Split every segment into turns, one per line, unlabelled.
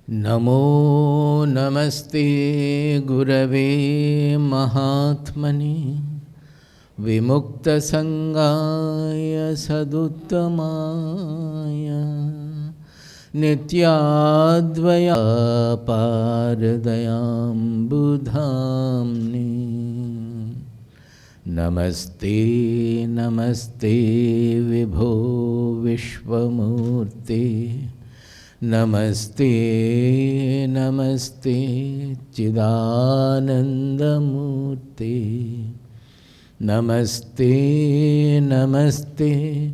Namo Namaste Gurave Mahatmane Vimukta Sangaya Saduttamaya Nityadvaya Paradayam Budhamne Namaste Namaste Vibho Vishwamurte Namaste, Namaste, Chidanandamurti. Namaste, Namaste,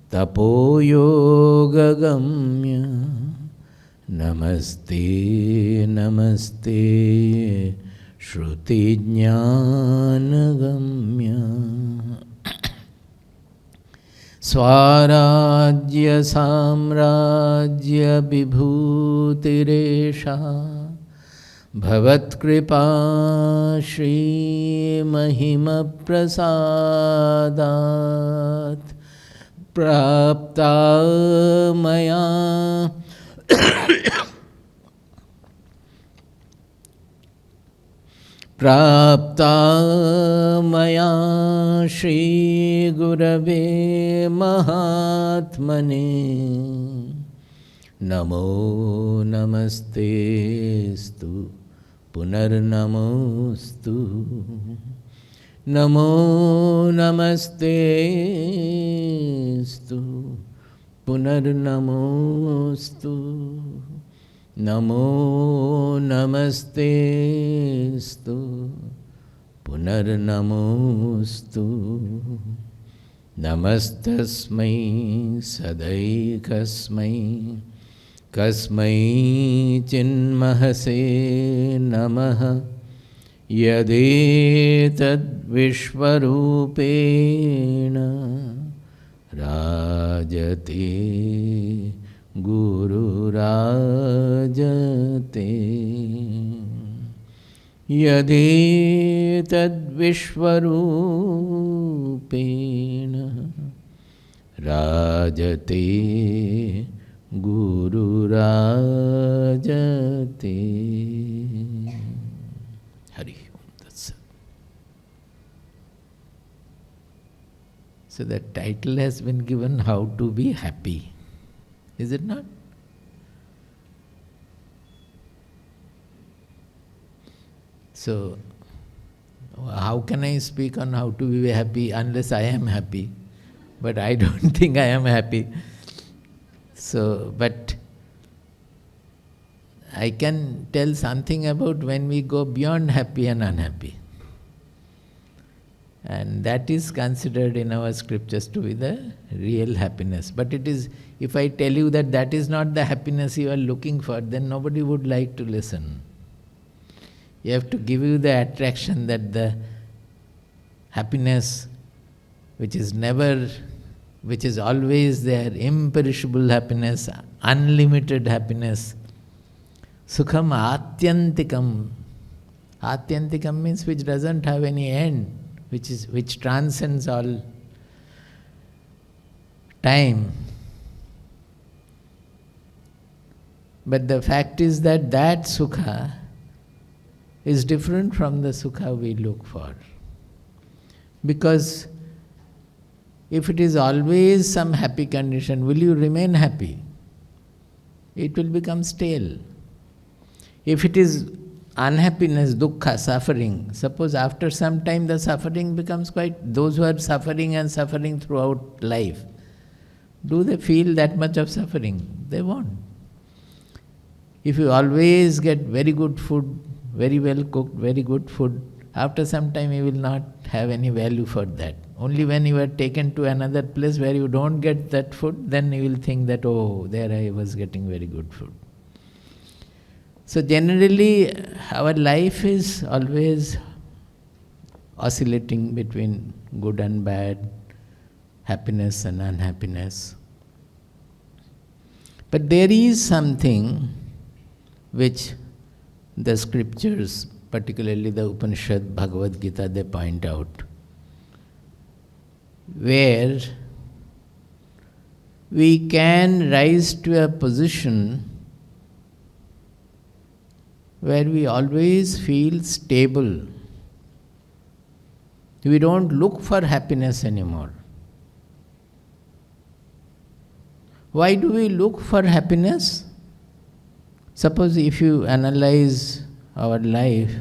Tapoyogagamya. Namaste, Namaste, Shrutijnanagamya. Swarajya Samrajya Vibhutiresha Bhavat Kripa Shri Mahima Prasadat Prapta Maya Prapta Maya Shri Gurave Mahatmane Namo Namaste Stu Punarnamostu Namo Namaste Stu Punarnamostu Namo Namaste Stu Punarnamostu Namastasmai Sadaikasmai Kasmai Chinmahase Namaha Yadetad Vishwarupena Rajate Guru Rajate Yadi Tad Vishwarupena Rajate Guru Rajate. Hari Om Tat Sat. So the title has been given, How to be Happy. Is it not? So, how can I speak on how to be happy unless I am happy? But I don't think I am happy. So, but I can tell something about when we go beyond happy and unhappy. And that is considered in our scriptures to be the real happiness. But it is, if I tell you that that is not the happiness you are looking for, then nobody would like to listen. You have to give you the attraction that the happiness which is never, which is always there, imperishable happiness, unlimited happiness, sukham atyantikam. Atyantikam means which doesn't have any end, which transcends all time. But the fact is that that sukha is different from the sukha we look for. Because if it is always some happy condition, will you remain happy? It will become stale. If it is unhappiness, dukkha, suffering, suppose after some time the suffering becomes quite, those who are suffering and suffering throughout life, do they feel that much of suffering? They won't. If you always get very good food, very well cooked, very good food, after some time you will not have any value for that. Only when you are taken to another place where you don't get that food, then you will think that, oh, there I was getting very good food. So generally, our life is always oscillating between good and bad, happiness and unhappiness. But there is something which the scriptures, particularly the Upanishad-Bhrigu Gita, they point out, where we can rise to a position where we always feel stable. We don't look for happiness anymore. Why do we look for happiness? Suppose if you analyze our life,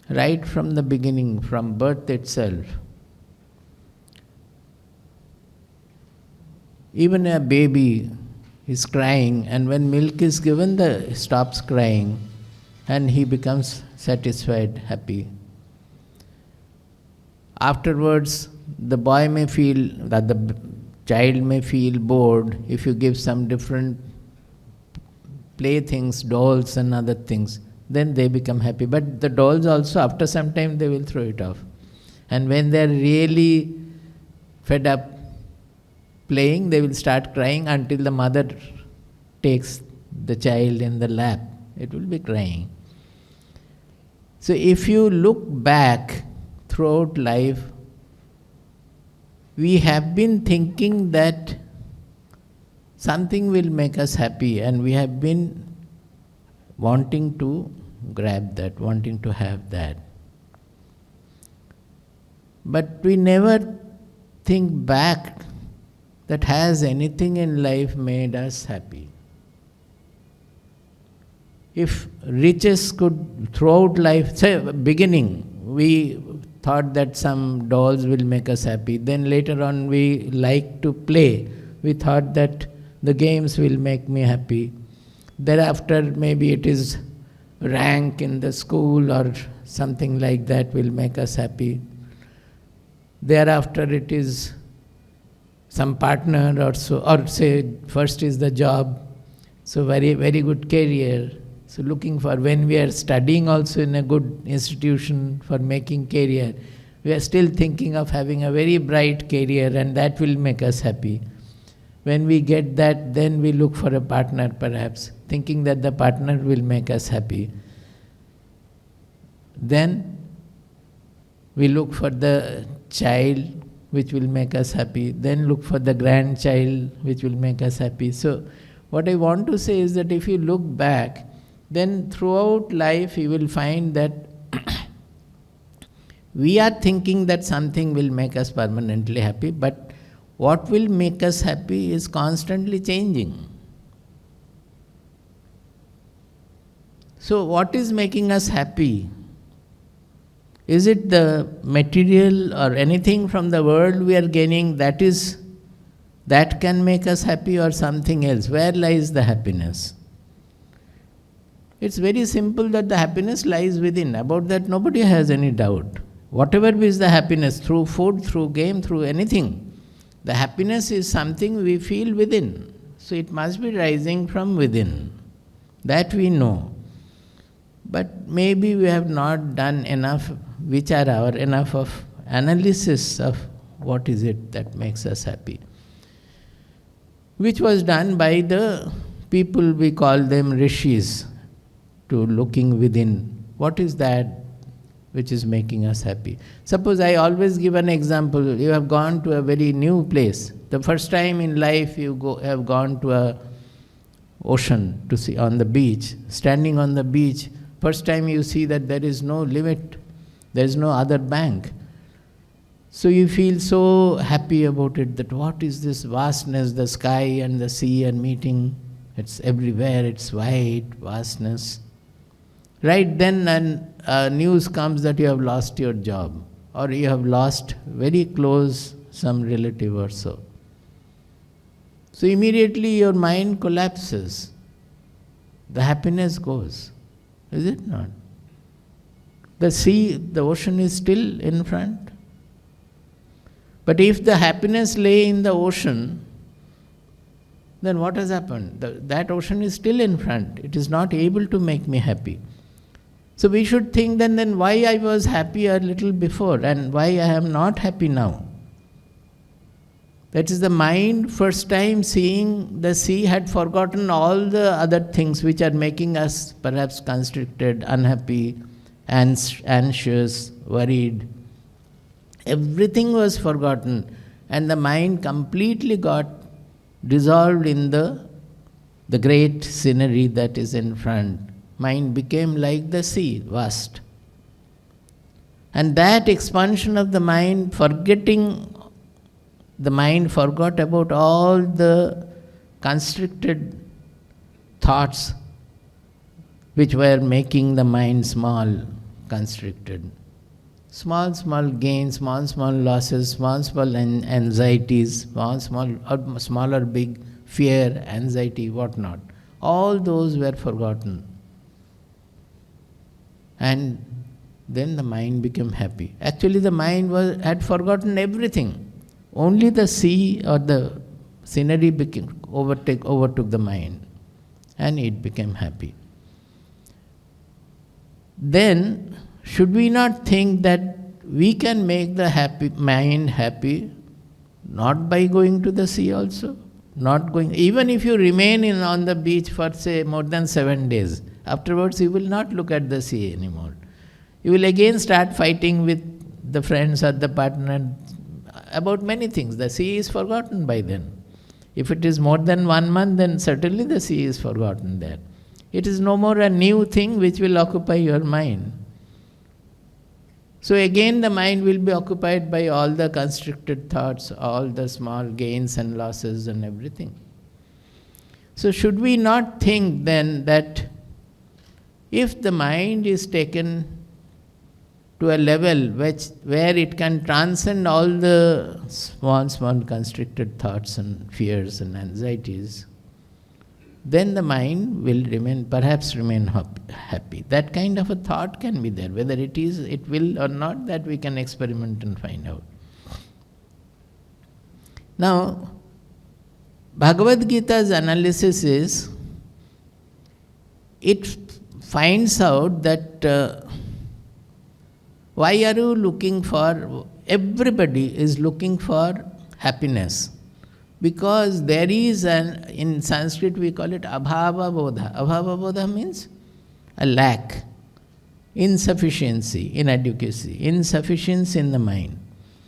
right from the beginning, from birth itself, even a baby is crying, and when milk is given, he stops crying and he becomes satisfied, happy. Afterwards, the boy may feel, that the child may feel bored if you give some different playthings, dolls and other things. Then they become happy. But the dolls also, after some time, they will throw it off. And when they are really fed up playing, they will start crying until the mother takes the child in the lap. It will be crying. So if you look back throughout life, we have been thinking that something will make us happy, and we have been wanting to grab that, wanting to have that. But we never think back that has anything in life made us happy. If riches could, throughout life, say beginning, we thought that some dolls will make us happy. Then later on we like to play. We thought that the games will make me happy. Thereafter maybe it is rank in the school or something like that will make us happy. Thereafter it is some partner or so, or say first is the job. So very, very good career. So looking for, when we are studying also in a good institution for making career, we are still thinking of having a very bright career, and that will make us happy. When we get that, then we look for a partner perhaps, thinking that the partner will make us happy. Then we look for the child which will make us happy, then look for the grandchild which will make us happy. So what I want to say is that if you look back, then throughout life you will find that we are thinking that something will make us permanently happy, but what will make us happy is constantly changing. So what is making us happy? Is it the material or anything from the world we are gaining that can make us happy, or something else? Where lies the happiness? It's very simple that the happiness lies within. About that nobody has any doubt. Whatever is the happiness, through food, through game, through anything, the happiness is something we feel within. So it must be rising from within. That we know. But maybe we have not done enough, enough of analysis of what is it that makes us happy. Which was done by the people, we call them rishis, to looking within. What is that which is making us happy? Suppose I always give an example. You have gone to a very new place. The first time in life you have gone to a ocean to see on the beach. Standing on the beach, first time you see that there is no limit, there is no other bank. So you feel so happy about it, that what is this vastness, the sky and the sea are meeting. It's everywhere, it's wide, vastness. Right then news comes that you have lost your job, or you have lost very close some relative or so. So immediately your mind collapses. The happiness goes. Is it not? The sea, the ocean is still in front. But if the happiness lay in the ocean, then what has happened? That ocean is still in front. It is not able to make me happy. So we should think then why I was happy a little before and why I am not happy now. That is the mind first time seeing the sea had forgotten all the other things which are making us perhaps constricted, unhappy, anxious, worried. Everything was forgotten, and the mind completely got dissolved in the great scenery that is in front. mind became like the sea, vast. And that expansion of the mind, the mind forgot about all the constricted thoughts which were making the mind small, constricted. Small gains, small losses, small anxieties, small or big fear, anxiety, whatnot. All those were forgotten. And then the mind became happy. Actually, the mind had forgotten everything. Only the sea or the scenery overtook the mind, and it became happy. Then, should we not think that we can make the mind happy, not by going to the sea also? Even if you remain on the beach for, say, more than 7 days, afterwards you will not look at the sea anymore. You will again start fighting with the friends or the partner about many things. The sea is forgotten by then. If it is more than 1 month, then certainly the sea is forgotten there. It is no more a new thing which will occupy your mind. So again the mind will be occupied by all the constricted thoughts, all the small gains and losses and everything. So should we not think then that if the mind is taken to a level where it can transcend all the small constricted thoughts and fears and anxieties, then the mind will perhaps remain happy. That kind of a thought can be there. Whether it will or not, that we can experiment and find out. Now, Bhagavad Gita's analysis is, it finds out that why are you looking for, everybody is looking for happiness. Because there is in Sanskrit we call it abhava bodha. Abhava bodha means a lack, insufficiency, inadequacy, insufficiency in the mind.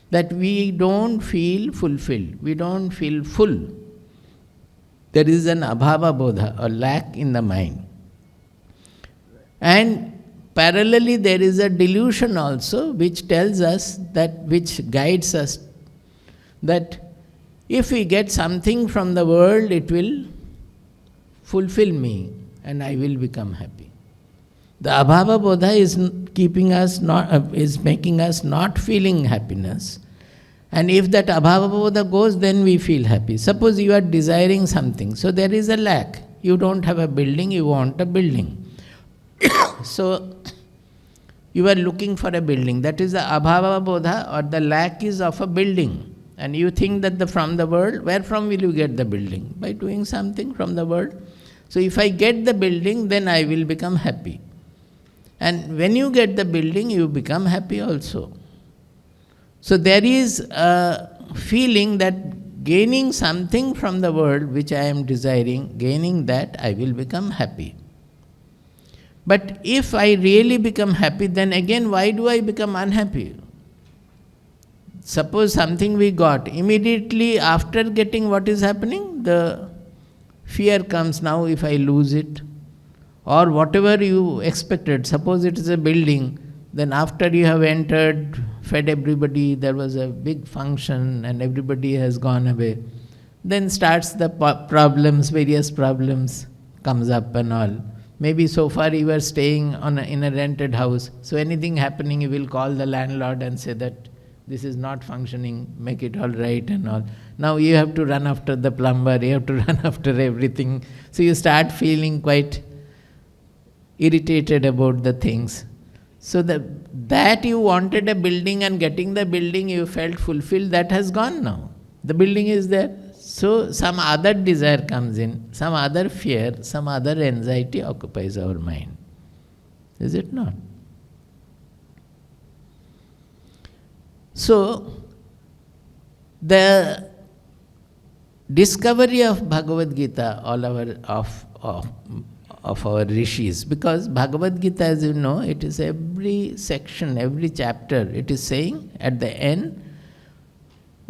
That we don't feel fulfilled, we don't feel full. There is an abhava bodha, a lack in the mind. And parallelly there is a delusion also which tells us which guides us that if we get something from the world, it will fulfill me and I will become happy. The abhava bodha is making us not feeling happiness. And if that abhava bodha goes, then we feel happy. Suppose you are desiring something, so there is a lack. You don't have a building, you want a building. So you are looking for a building. That is the abhava bodha, or the lack is of a building. And you think that from the world, where from will you get the building? By doing something from the world. So if I get the building, then I will become happy. And when you get the building, you become happy also. So there is a feeling that gaining something from the world which I am desiring, gaining that, I will become happy. But if I really become happy, then again, why do I become unhappy? Suppose something we got, immediately after getting what is happening, the fear comes now if I lose it. Or whatever you expected, suppose it is a building, then after you have entered, fed everybody, there was a big function and everybody has gone away. Then starts the problems, various problems comes up and all. Maybe so far you were staying in a rented house, so anything happening you will call the landlord and say that this is not functioning, make it all right and all. Now you have to run after the plumber, you have to run after everything. So you start feeling quite irritated about the things. So that you wanted a building and getting the building you felt fulfilled, that has gone now. The building is there. So some other desire comes in, some other fear, some other anxiety occupies our mind. Is it not? So, the discovery of Bhagavad Gita, of our rishis, because Bhagavad Gita, as you know, it is every section, every chapter, it is saying at the end,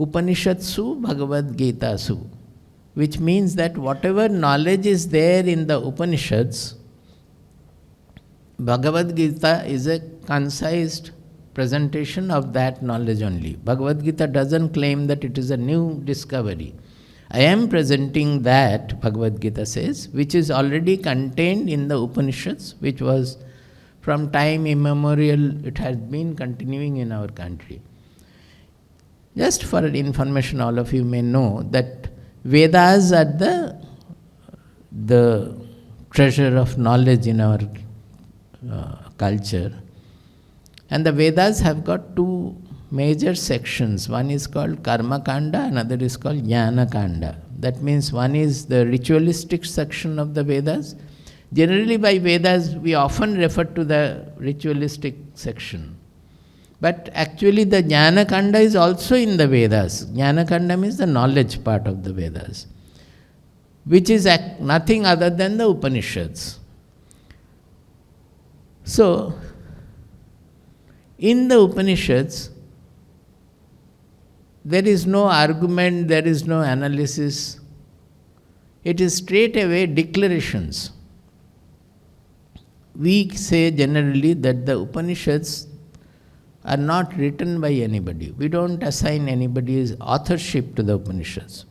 Upanishad-su, Bhagavad Gita-su, which means that whatever knowledge is there in the Upanishads, Bhagavad Gita is a concise presentation of that knowledge only. Bhagavad Gita doesn't claim that it is a new discovery. I am presenting that, Bhagavad Gita says, which is already contained in the Upanishads, which was from time immemorial, it has been continuing in our country. Just for information, all of you may know that Vedas are the treasure of knowledge in our culture. And the Vedas have got two major sections. One is called Karma Kanda, another is called Jnana Kanda. That means one is the ritualistic section of the Vedas. Generally by Vedas, we often refer to the ritualistic section. But actually the Jnana Kanda is also in the Vedas. Jnana Kanda means the knowledge part of the Vedas, which is nothing other than the Upanishads. So, in the Upanishads, there is no argument, there is no analysis. It is straight away declarations. We say generally that the Upanishads are not written by anybody. We don't assign anybody's authorship to the Upanishads,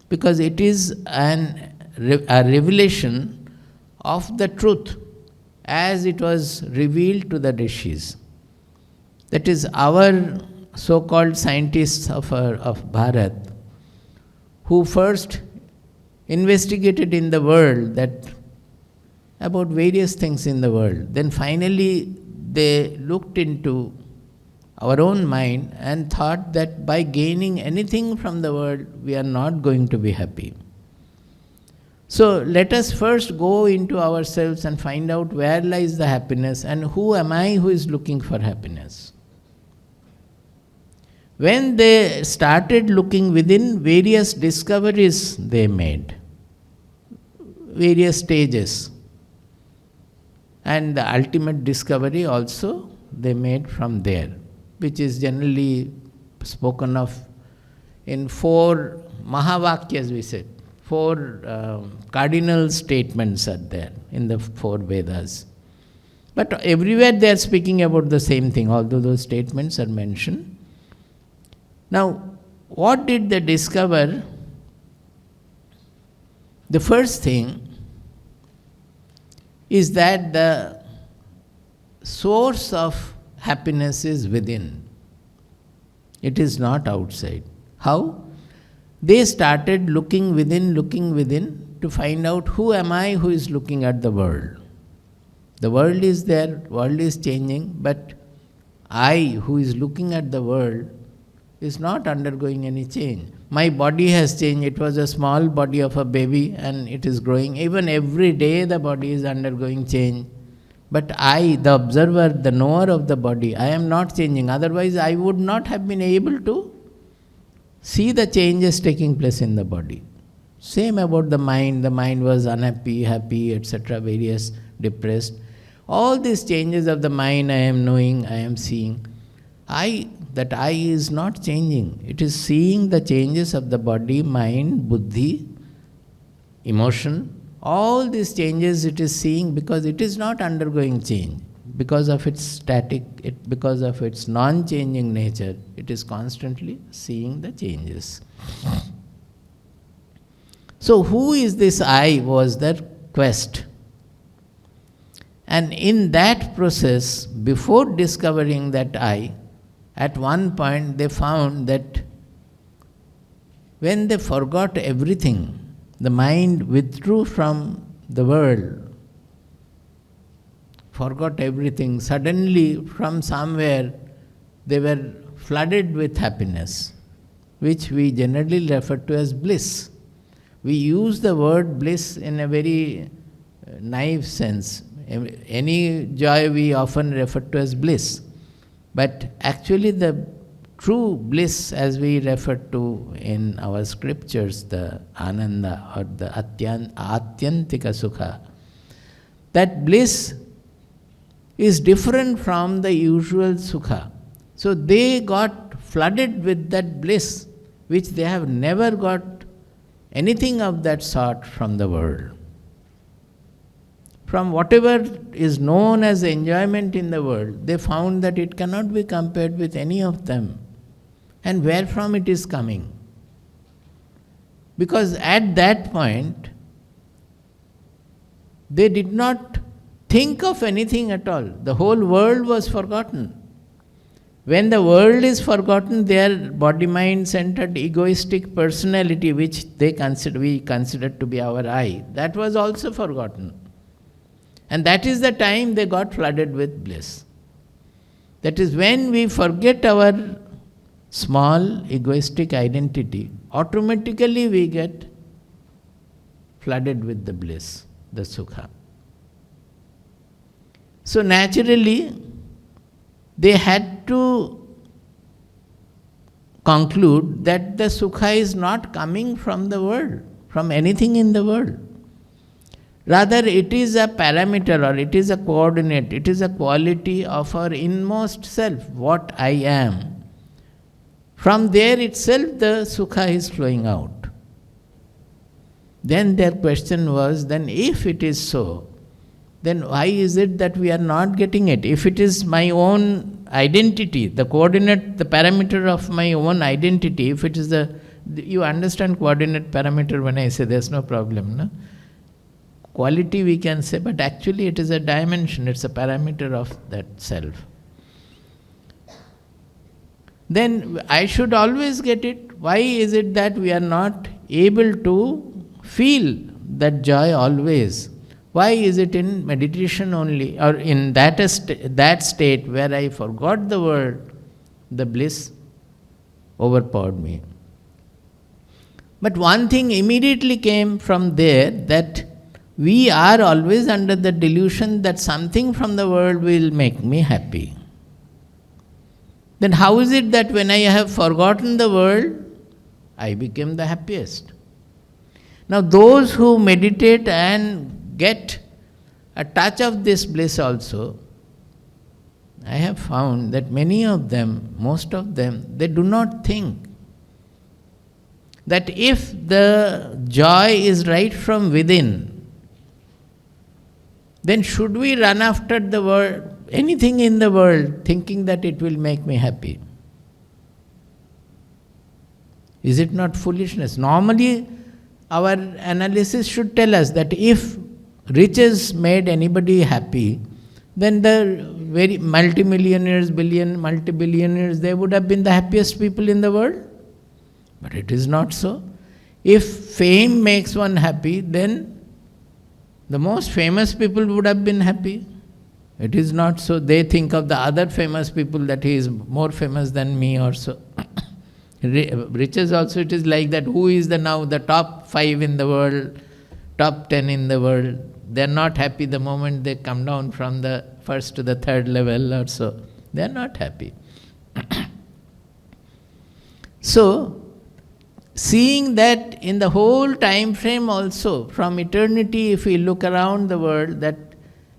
because it is a revelation of the truth as it was revealed to the rishis. That is, our so-called scientists of Bharat, who first investigated in the world about various things in the world. Then finally they looked into our own mind and thought that by gaining anything from the world, we are not going to be happy. So let us first go into ourselves and find out where lies the happiness and who am I who is looking for happiness. When they started looking within, various discoveries they made, various stages. And the ultimate discovery also they made from there, which is generally spoken of in 4 Mahavakyas, we said. 4 cardinal statements are there in the 4 Vedas. But everywhere they are speaking about the same thing, although those statements are mentioned. Now, what did they discover? The first thing is that the source of happiness is within. It is not outside. How? They started looking within to find out who am I who is looking at the world. The world is there, world is changing, but I who is looking at the world is not undergoing any change. My body has changed. It was a small body of a baby and it is growing. Even every day the body is undergoing change. But I, the observer, the knower of the body, I am not changing. Otherwise I would not have been able to see the changes taking place in the body. Same about the mind. The mind was unhappy, happy, etc., various, depressed. All these changes of the mind I am knowing, I am seeing. That I is not changing. It is seeing the changes of the body, mind, buddhi, emotion. All these changes it is seeing because it is not undergoing change. Because of its static, because of its non-changing nature, it is constantly seeing the changes. So who is this I was their quest. And in that process, before discovering that I, at one point they found that when they forgot everything, the mind withdrew from the world, forgot everything. Suddenly, from somewhere, they were flooded with happiness, which we generally refer to as bliss. We use the word bliss in a very naive sense. Any joy we often refer to as bliss. But actually the true bliss, as we refer to in our scriptures, the ananda or the atyantika sukha, that bliss is different from the usual sukha. So they got flooded with that bliss, which they have never got anything of that sort from the world. from whatever is known as enjoyment in the world, they found that it cannot be compared with any of them. And where from it is coming? Because at that point, they did not think of anything at all. The whole world was forgotten. When the world is forgotten, their body-mind centered egoistic personality, which we considered to be our I, that was also forgotten. And that is the time they got flooded with bliss. That is when we forget our small egoistic identity, automatically we get flooded with the bliss, the sukha. So naturally, they had to conclude that the sukha is not coming from the world, from anything in the world. Rather, it is a parameter or it is a coordinate, it is a quality of our inmost self, what I am. From there itself, the sukha is flowing out. Then their question was, then if it is so, then why is it that we are not getting it? If it is my own identity, the coordinate, the parameter of my own identity, if it is you understand coordinate parameter when I say there's no problem, no? Quality we can say, but actually it is a dimension, it's a parameter of that self. Then I should always get it. Why is it that we are not able to feel that joy always? Why is it in meditation only, or in that state where I forgot the world, the bliss overpowered me? But one thing immediately came from there, that we are always under the delusion that something from the world will make me happy. Then how is it that when I have forgotten the world, I became the happiest? Now those who meditate and get a touch of this bliss also, I have found that many of them, most of them, they do not think that if the joy is right from within, then should we run after the world, anything in the world, thinking that it will make me happy? Is it not foolishness? Normally, our analysis should tell us that if riches made anybody happy, then the very multimillionaires, multi-billionaires, they would have been the happiest people in the world. But it is not so. If fame makes one happy, then the most famous people would have been happy. It is not so. They think of the other famous people that he is more famous than me or so. Riches also, it is like that. Who is now the top 5 in the world, top 10 in the world? They are not happy the moment they come down from the first to the third level or so. They are not happy. So, seeing that in the whole time frame also, from eternity, if we look around the world, that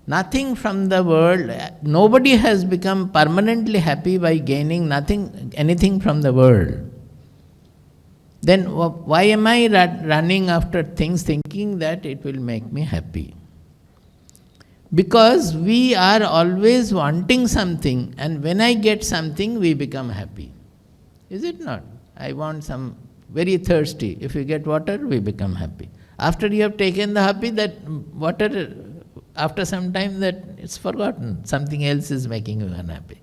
nothing from the world, nobody has become permanently happy by gaining anything from the world. Then why am I running after things thinking that it will make me happy? Because we are always wanting something, and when I get something, we become happy. Is it not? I want some, very thirsty. If you get water, we become happy. After you have taken the happy, that water, after some time, that it's forgotten. Something else is making you unhappy.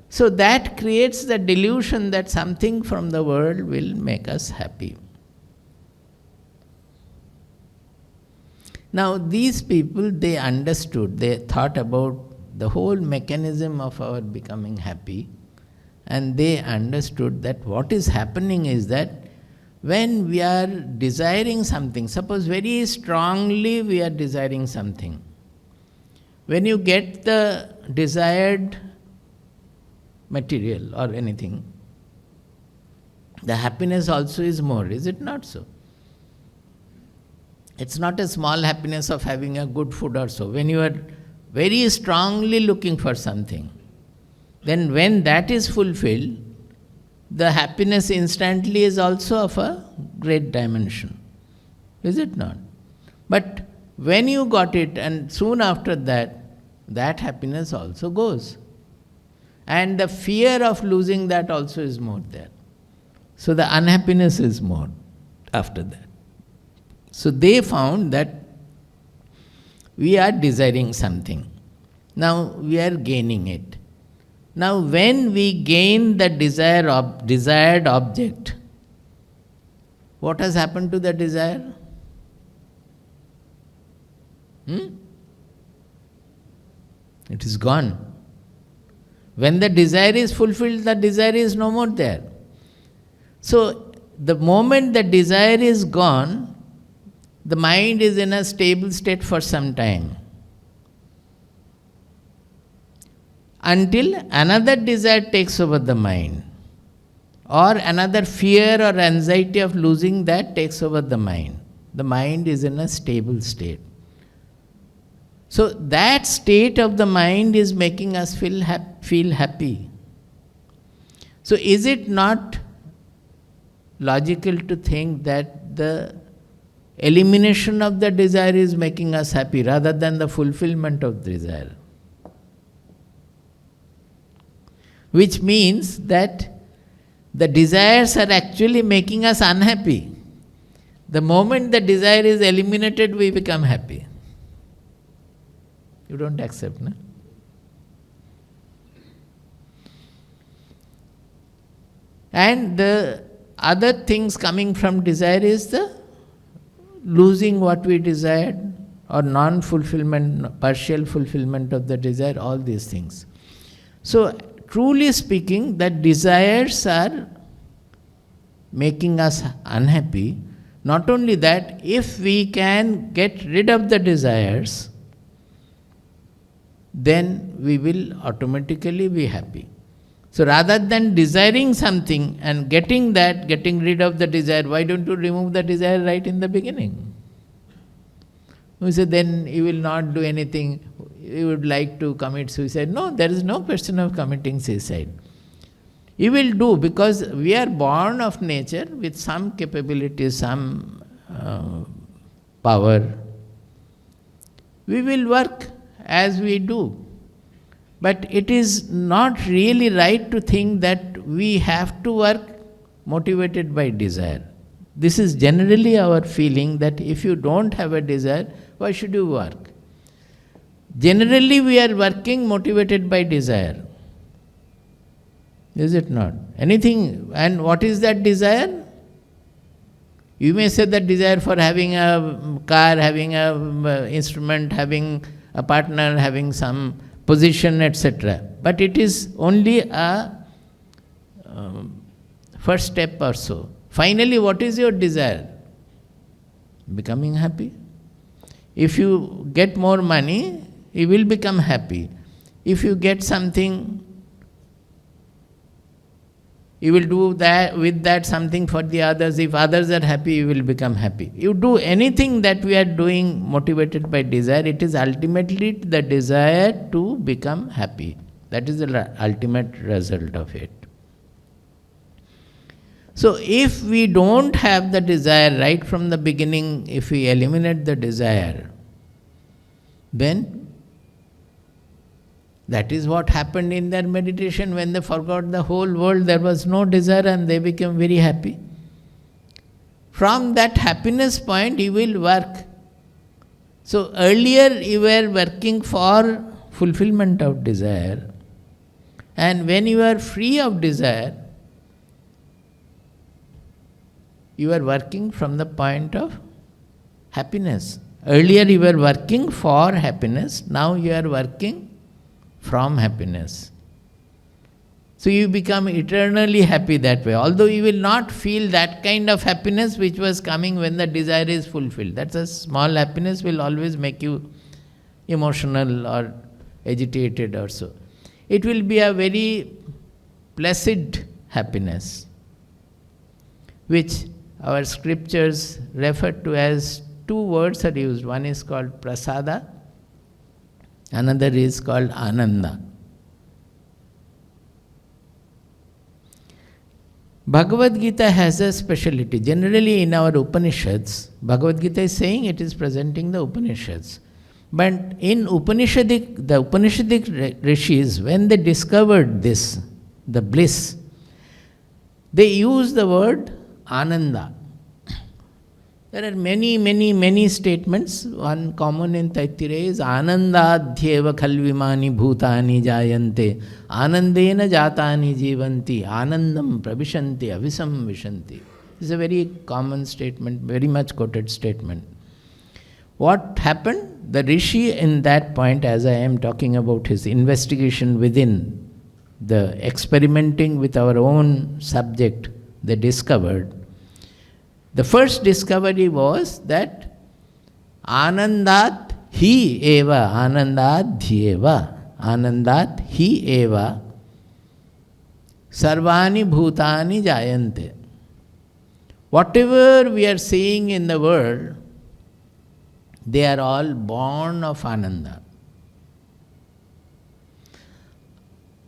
So that creates the delusion that something from the world will make us happy. Now these people, they understood, they thought about the whole mechanism of our becoming happy, and they understood that what is happening is that when we are desiring something, suppose very strongly we are desiring something, when you get the desired material or anything, the happiness also is more, is it not so? It's not a small happiness of having a good food or so. When you are very strongly looking for something, then when that is fulfilled, the happiness instantly is also of a great dimension. Is it not? But when you got it, and soon after that, that happiness also goes. And the fear of losing that also is more there. So the unhappiness is more after that. So they found that we are desiring something. Now we are gaining it. Now when we gain the desired object, what has happened to the desire? It is gone. When the desire is fulfilled, the desire is no more there. So, the moment the desire is gone, the mind is in a stable state for some time. Until another desire takes over the mind. Or another fear or anxiety of losing that takes over the mind. The mind is in a stable state. So that state of the mind is making us feel happy. So is it not logical to think that the elimination of the desire is making us happy rather than the fulfillment of the desire? Which means that the desires are actually making us unhappy. The moment the desire is eliminated, we become happy. You don't accept, no? And the other things coming from desire is the losing what we desired, or non-fulfillment, partial fulfillment of the desire, all these things. So, truly speaking, that desires are making us unhappy. Not only that, if we can get rid of the desires, then we will automatically be happy. So rather than desiring something and getting rid of the desire, why don't you remove the desire right in the beginning? We say, then you will not do anything, you would like to commit suicide. No, there is no question of committing suicide. You will do, because we are born of nature with some capability, some power. We will work as we do. But it is not really right to think that we have to work motivated by desire. This is generally our feeling, that if you don't have a desire, why should you work? Generally we are working motivated by desire. Is it not? Anything, and what is that desire? You may say that desire for having a car, having a instrument, having a partner, having some position, etc. But it is only a first step or so. Finally, what is your desire? Becoming happy. If you get more money, you will become happy. If you get something, you will do that with that something for the others. If others are happy, you will become happy. You do anything that we are doing motivated by desire, it is ultimately the desire to become happy. That is the ultimate result of it. So if we don't have the desire right from the beginning, if we eliminate the desire, then that is what happened in their meditation. When they forgot the whole world, there was no desire and they became very happy. From that happiness point, you will work. So earlier you were working for fulfillment of desire, and when you are free of desire, you are working from the point of happiness. Earlier you were working for happiness, now you are working from happiness. So you become eternally happy that way. Although you will not feel that kind of happiness which was coming when the desire is fulfilled. That's a small happiness, will always make you emotional or agitated or so. It will be a very placid happiness, which our scriptures refer to as two words are used. One is called prasada, another is called ananda. Bhagavad Gita has a speciality. Generally in our Upanishads, Bhagavad Gita is saying it is presenting the Upanishads. But in the Upanishadic rishis, when they discovered this, the bliss, they use the word Ananda. There are many statements. One common in Taittiriya is Anandadhyeva khalvimani bhutani jayante Anandena jatani jivanti Anandam pravishanti avisam vishanti. This is a very common statement, very much quoted statement. What happened? The Rishi in that point, as I am talking about his investigation within, the experimenting with our own subject, they discovered. The first discovery was that Anandat hi eva, Anandat dhyeva, Anandat hi eva, Sarvani bhutani jayante. Whatever we are seeing in the world, they are all born of Ananda.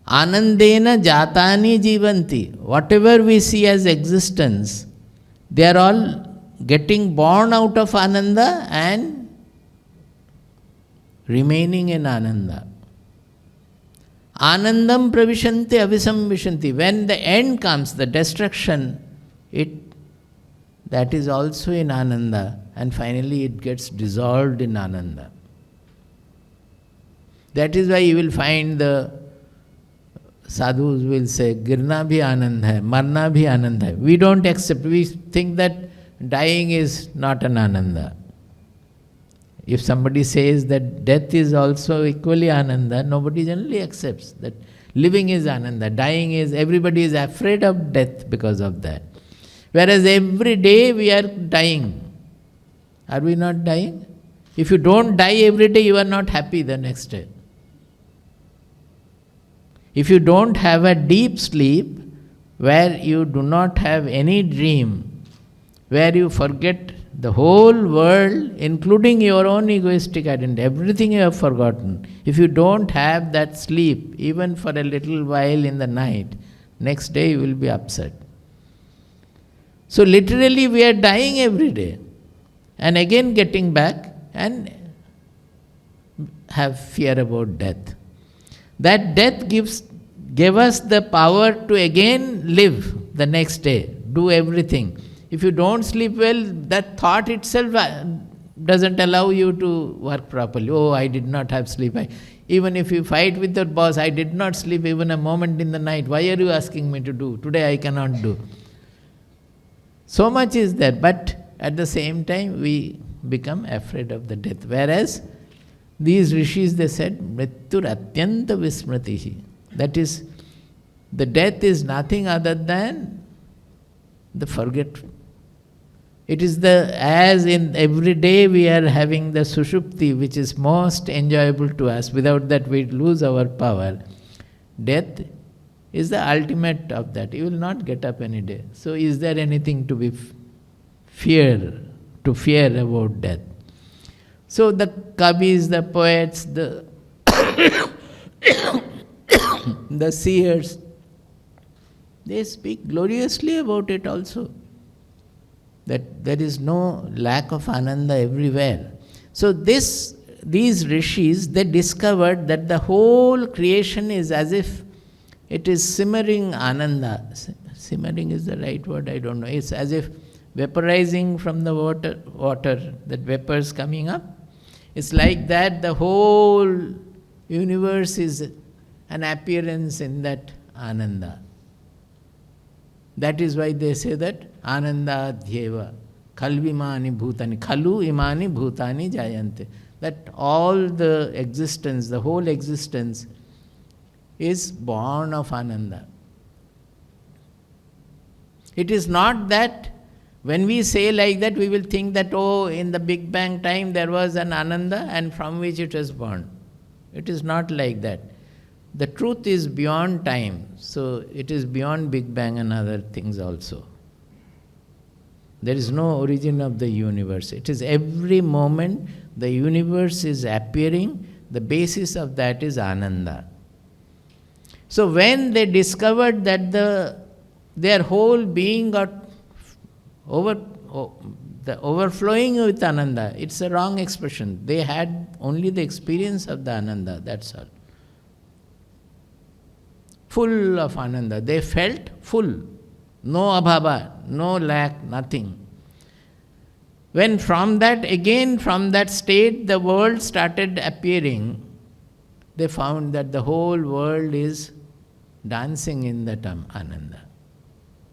Anandena jatani jivanti. Whatever we see as existence, they are all getting born out of Ananda and remaining in Ananda. Anandam pravishanti avisam vishanti. When the end comes, the destruction, that is also in Ananda, and finally it gets dissolved in Ananda. That is why you will find the sadhus will say, Girna bhi anand hai, marna bhi anand hai. We don't accept, we think that dying is not an ananda. If somebody says that death is also equally ananda, nobody generally accepts that living is ananda, dying is, everybody is afraid of death because of that. Whereas every day we are dying. Are we not dying? If you don't die every day, you are not happy the next day. If you don't have a deep sleep, where you do not have any dream, where you forget the whole world, including your own egoistic identity, everything you have forgotten, if you don't have that sleep, even for a little while in the night, next day you will be upset. So literally we are dying every day, and again getting back and have fear about death. That death gave us the power to again live the next day, do everything. If you don't sleep well, that thought itself doesn't allow you to work properly. Oh, I did not have sleep. Even if you fight with your boss, I did not sleep even a moment in the night. Why are you asking me to do? Today I cannot do. So much is there, but at the same time we become afraid of the death. Whereas these rishis, they said, Mrittur atyanta vismratihi. That is, the death is nothing other than the forget. It is as in every day we are having the sushupti, which is most enjoyable to us. Without that we lose our power. Death is the ultimate of that. You will not get up any day. So is there anything to be fear about death? So the Kabis, the poets, the the seers, they speak gloriously about it also. That there is no lack of ananda everywhere. So these rishis, they discovered that the whole creation is as if it is simmering ananda. Simmering is the right word, I don't know. It's as if vaporizing from the water, that vapors coming up. It's like that the whole universe is an appearance in that ananda. That is why they say that ananda dhyeva khalvimani bhutani khalu imani bhutani jayante. That all the existence, the whole existence is born of ananda. It is not that when we say like that, we will think that, oh, in the Big Bang time there was an ananda and from which it was born. It is not like that. The truth is beyond time, so it is beyond Big Bang and other things also. There is no origin of the universe. It is every moment the universe is appearing, the basis of that is ananda. So when they discovered that the Their whole being got overflowing with Ananda. It's a wrong expression. They had only the experience of the Ananda, that's all. Full of Ananda. They felt full. No abhava, no lack, nothing. When from that state, the world started appearing, they found that the whole world is dancing in that Ananda.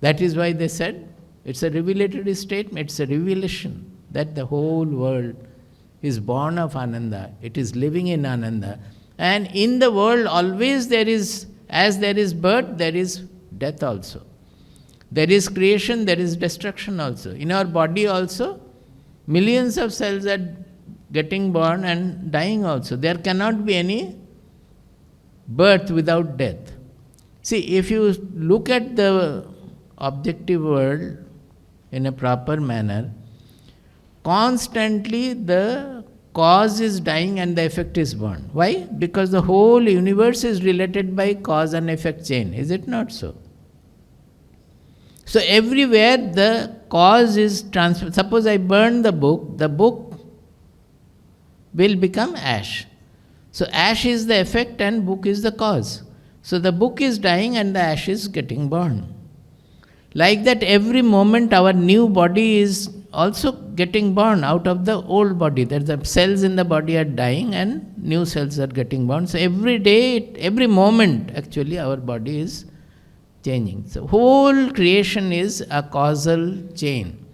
That is why they said, it's a revelatory statement, it's a revelation that the whole world is born of Ananda, it is living in Ananda. And in the world always as there is birth, there is death also. There is creation, there is destruction also. In our body also, millions of cells are getting born and dying also. There cannot be any birth without death. See, if you look at the objective world in a proper manner, constantly the cause is dying and the effect is born. Why? Because the whole universe is related by cause and effect chain. Is it not so? So everywhere the cause is transferred. Suppose I burn the book will become ash. So ash is the effect and book is the cause. So the book is dying and the ash is getting born. Like that, every moment our new body is also getting born out of the old body. That the cells in the body are dying and new cells are getting born. So every day, every moment, actually our body is changing. So whole creation is a causal chain,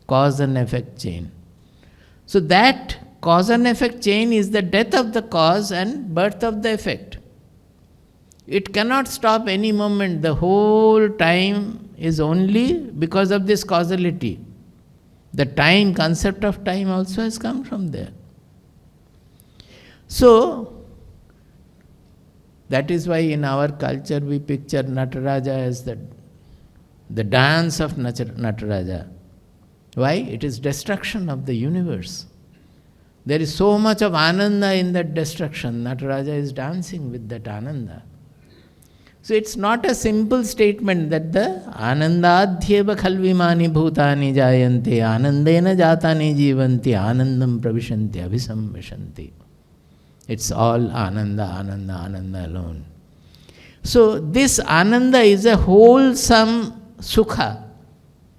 cause and effect chain. So that cause and effect chain is the death of the cause and birth of the effect. It cannot stop any moment. The whole time is only because of this causality. The time, concept of time also has come from there. So, that is why in our culture we picture Nataraja as the dance of Nataraja. Why? It is destruction of the universe. There is so much of Ananda in that destruction. Nataraja is dancing with that Ananda. So it's not a simple statement that the Anandadhyeva khalvimani bhutani jayante anandena jatani jivanti anandam pravishanti abhisamvishanti. It's all Ananda, Ananda, Ananda alone. So this Ananda is a wholesome Sukha.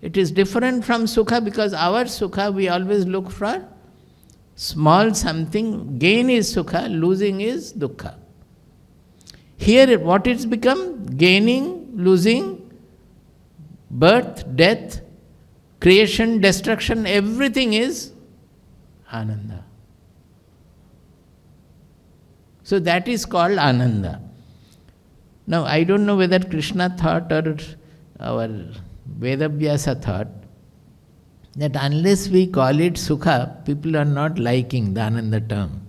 It is different from Sukha because our Sukha we always look for small something. Gain is Sukha, losing is Dukkha. Here what it's become? Gaining, losing, birth, death, creation, destruction, everything is Ananda. So that is called Ananda. Now I don't know whether Krishna thought or our Vedavyasa thought that unless we call it Sukha, people are not liking the Ananda term.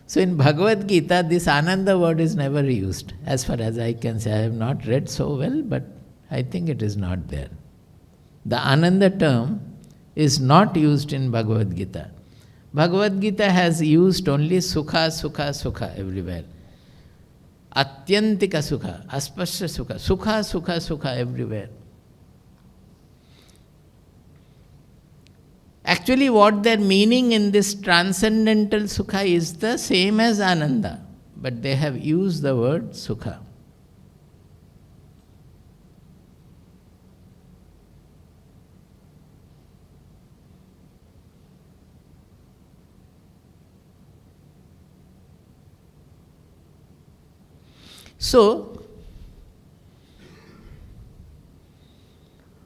So in Bhagavad Gita, this Ananda word is never used. As far as I can say, I have not read so well, but I think it is not there. The Ananda term is not used in Bhagavad Gita. Bhagavad Gita has used only Sukha, Sukha, Sukha everywhere. Atyantika Sukha, Aspasya Sukha, Sukha, Sukha, Sukha everywhere. Actually, what their meaning in this transcendental Sukha is the same as Ananda, but they have used the word Sukha. So,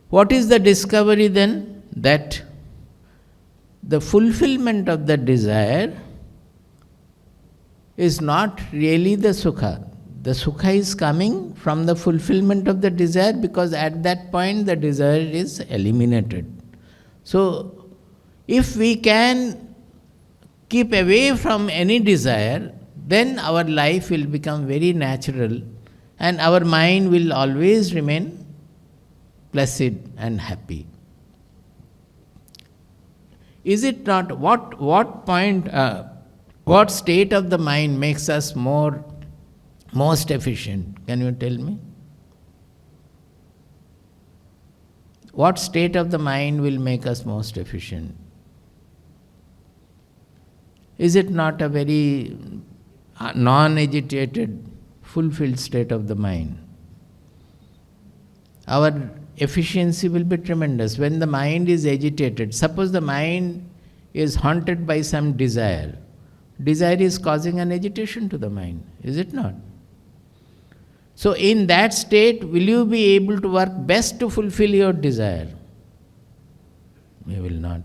what is the discovery then? That the fulfillment of the desire is not really the Sukha. The Sukha is coming from the fulfillment of the desire because at that point the desire is eliminated. So, if we can keep away from any desire, then our life will become very natural and our mind will always remain placid and happy. Is it not, what state of the mind makes us most efficient? Can you tell me? What state of the mind will make us most efficient? Is it not a very non-agitated, fulfilled state of the mind? Our efficiency will be tremendous. When the mind is agitated, suppose the mind is haunted by some desire. Desire is causing an agitation to the mind, is it not? So in that state, will you be able to work best to fulfill your desire? You will not.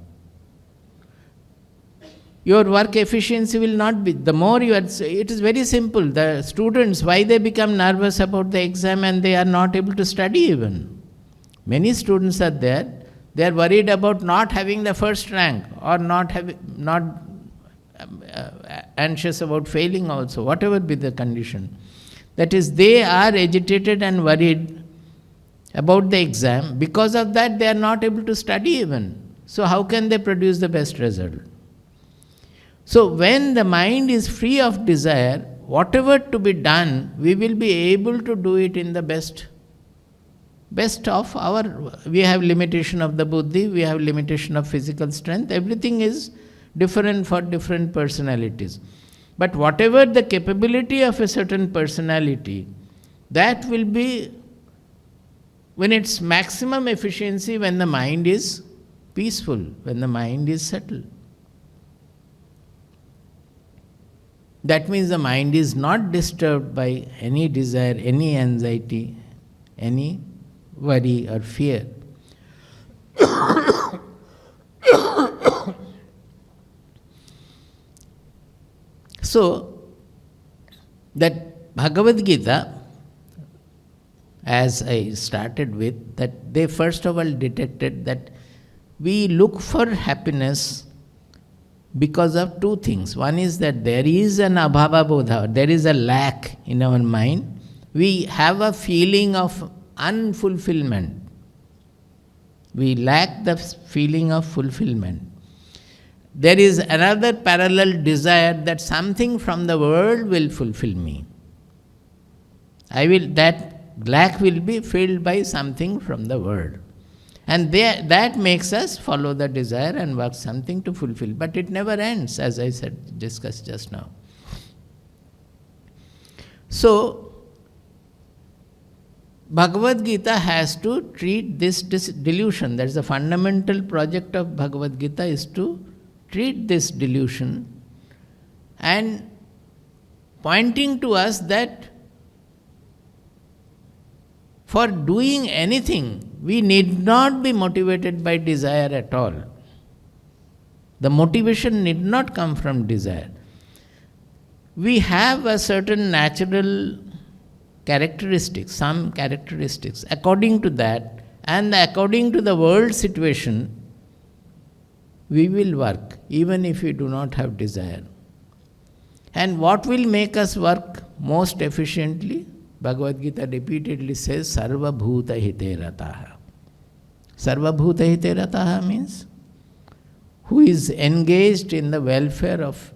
Your work efficiency will not be. The more you are, it is very simple. The students, why they become nervous about the exam and they are not able to study even. Many students are there, they are worried about not having the first rank or not anxious about failing also, whatever be the condition. That is, they are agitated and worried about the exam. Because of that, they are not able to study even. So how can they produce the best result? So when the mind is free of desire, whatever to be done, we will be able to do it in the best of our. We have limitation of the buddhi, we have limitation of physical strength. Everything is different for different personalities. But whatever the capability of a certain personality, that will be when its maximum efficiency, when the mind is peaceful, when the mind is settled. That means the mind is not disturbed by any desire, any anxiety, any worry or fear. So, that Bhagavad Gita, as I started with, that they first of all detected that we look for happiness because of two things. One is that there is an abhava bodha, there is a lack in our mind. We have a feeling of unfulfillment. We lack the feeling of fulfillment. There is another parallel desire that something from the world will fulfill me. That lack will be filled by something from the world. And that makes us follow the desire and work something to fulfill. But it never ends, as I said, discussed just now. So, Bhagavad Gita has to treat this delusion. That is the fundamental project of Bhagavad Gita, is to treat this delusion and pointing to us that for doing anything, we need not be motivated by desire at all. The motivation need not come from desire. We have a certain natural characteristics, some characteristics. According to that, and according to the world situation, we will work, even if we do not have desire. And what will make us work most efficiently? Bhagavad Gita repeatedly says, Sarva Bhuta Hite Rataha. Sarva Bhuta Hite Rataha means who is engaged in the welfare of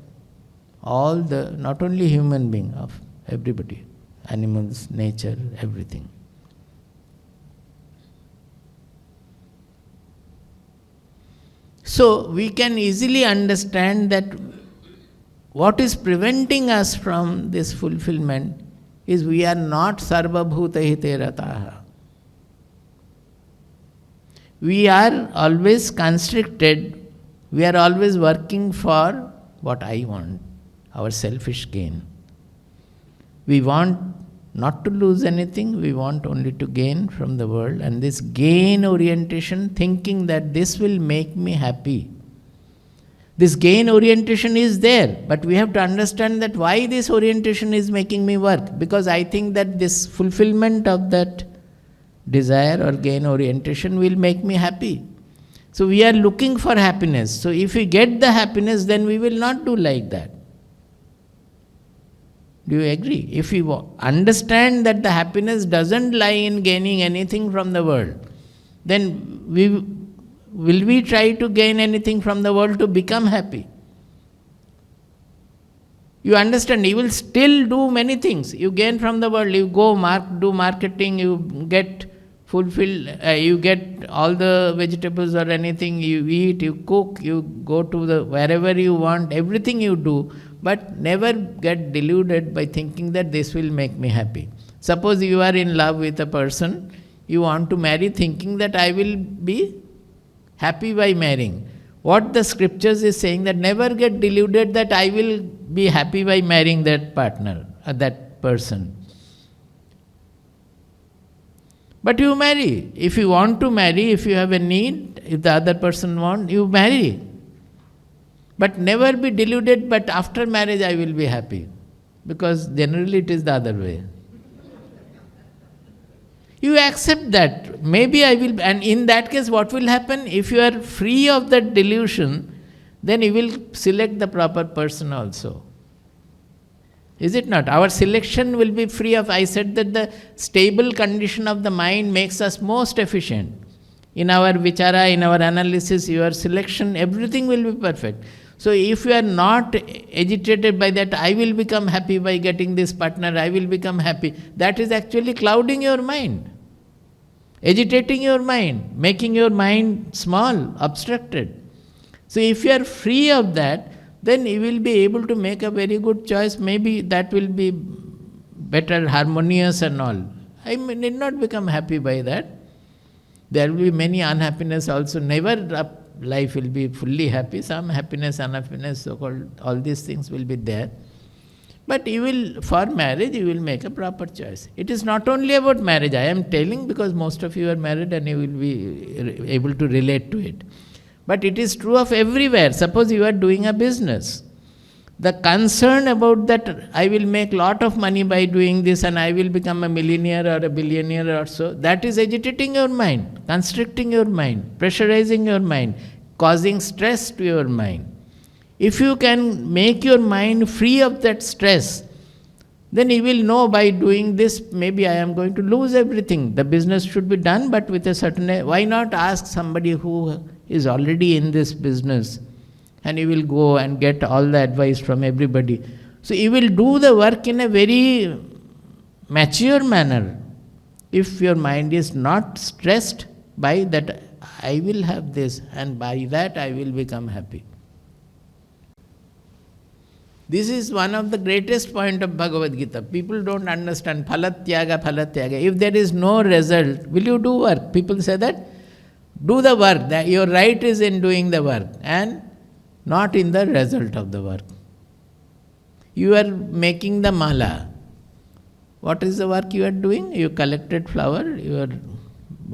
all the, not only human being, of everybody, animals, nature, everything. So we can easily understand that what is preventing us from this fulfillment is we are not sarva bhuta hite rataha. We are always constricted, we are always working for what I want, our selfish gain. We want not to lose anything, we want only to gain from the world, and this gain orientation, thinking that this will make me happy. This gain orientation is there, but we have to understand that why this orientation is making me work. Because I think that this fulfillment of that desire or gain orientation will make me happy. So we are looking for happiness. So if we get the happiness, then we will not do like that. Do you agree? If we understand that the happiness doesn't lie in gaining anything from the world, then will we try to gain anything from the world to become happy? You understand, you will still do many things. You gain from the world, you go do marketing, you get fulfilled, you get all the vegetables or anything, you eat, you cook, you go to the wherever you want, everything you do, but never get deluded by thinking that this will make me happy. Suppose you are in love with a person, you want to marry thinking that I will be happy by marrying. What the scriptures is saying, that never get deluded that I will be happy by marrying that partner or that person. But you marry. If you want to marry, if you have a need, if the other person wants, you marry. But never be deluded, but after marriage I will be happy. Because generally it is the other way. You accept that. Maybe I will, and in that case what will happen? If you are free of that delusion, then you will select the proper person also. Is it not? Our selection will be free of, I said that the stable condition of the mind makes us most efficient. In our vichara, in our analysis, your selection, everything will be perfect. So if you are not agitated by that, I will become happy by getting this partner, I will become happy, that is actually clouding your mind, agitating your mind, making your mind small, obstructed. So if you are free of that, then you will be able to make a very good choice. Maybe that will be better, harmonious and all. I need not become happy by that. There will be many unhappiness also. Never life will be fully happy. Some happiness, unhappiness, so-called, all these things will be there. But you will, for marriage, you will make a proper choice. It is not only about marriage. I am telling because most of you are married and you will be able to relate to it. But it is true of everywhere. Suppose you are doing a business. The concern about that I will make lot of money by doing this and I will become a millionaire or a billionaire or so, that is agitating your mind, constricting your mind, pressurizing your mind, causing stress to your mind. If you can make your mind free of that stress, then you will know by doing this, maybe I am going to lose everything. The business should be done, but with a certain... Why not ask somebody who is already in this business, and you will go and get all the advice from everybody. So you will do the work in a very mature manner. If your mind is not stressed by that, I will have this, and by that I will become happy. This is one of the greatest point of Bhagavad Gita. People don't understand phalatyaga, phalatyaga. If there is no result, will you do work? People say that. Do the work. That your right is in doing the work and not in the result of the work. You are making the mala. What is the work you are doing? You collected flower, you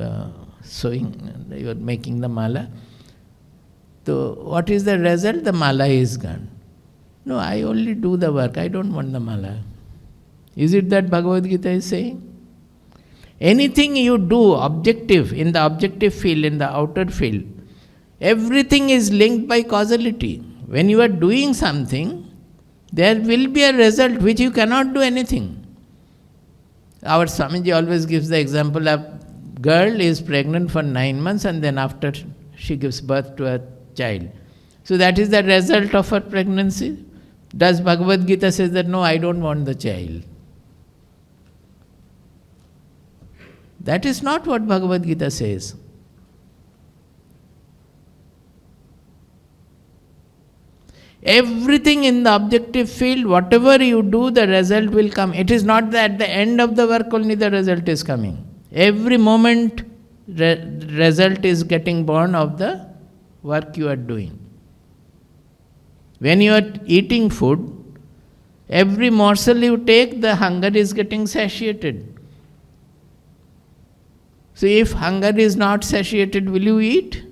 are sewing, you are making the mala. So what is the result? The mala is gone. No, I only do the work, I don't want the mala. Is it that Bhagavad Gita is saying? Anything you do, objective, in the objective field, in the outer field, everything is linked by causality. When you are doing something, there will be a result which you cannot do anything. Our Swamiji always gives the example of girl is pregnant for 9 months and then after she gives birth to a child. So that is the result of her pregnancy. Does Bhagavad Gita says that no, I don't want the child? That is not what Bhagavad Gita says. Everything in the objective field, whatever you do, the result will come. It is not that at the end of the work only the result is coming. Every moment result is getting born of the work you are doing. When you are eating food, every morsel you take, the hunger is getting satiated. So if hunger is not satiated, will you eat?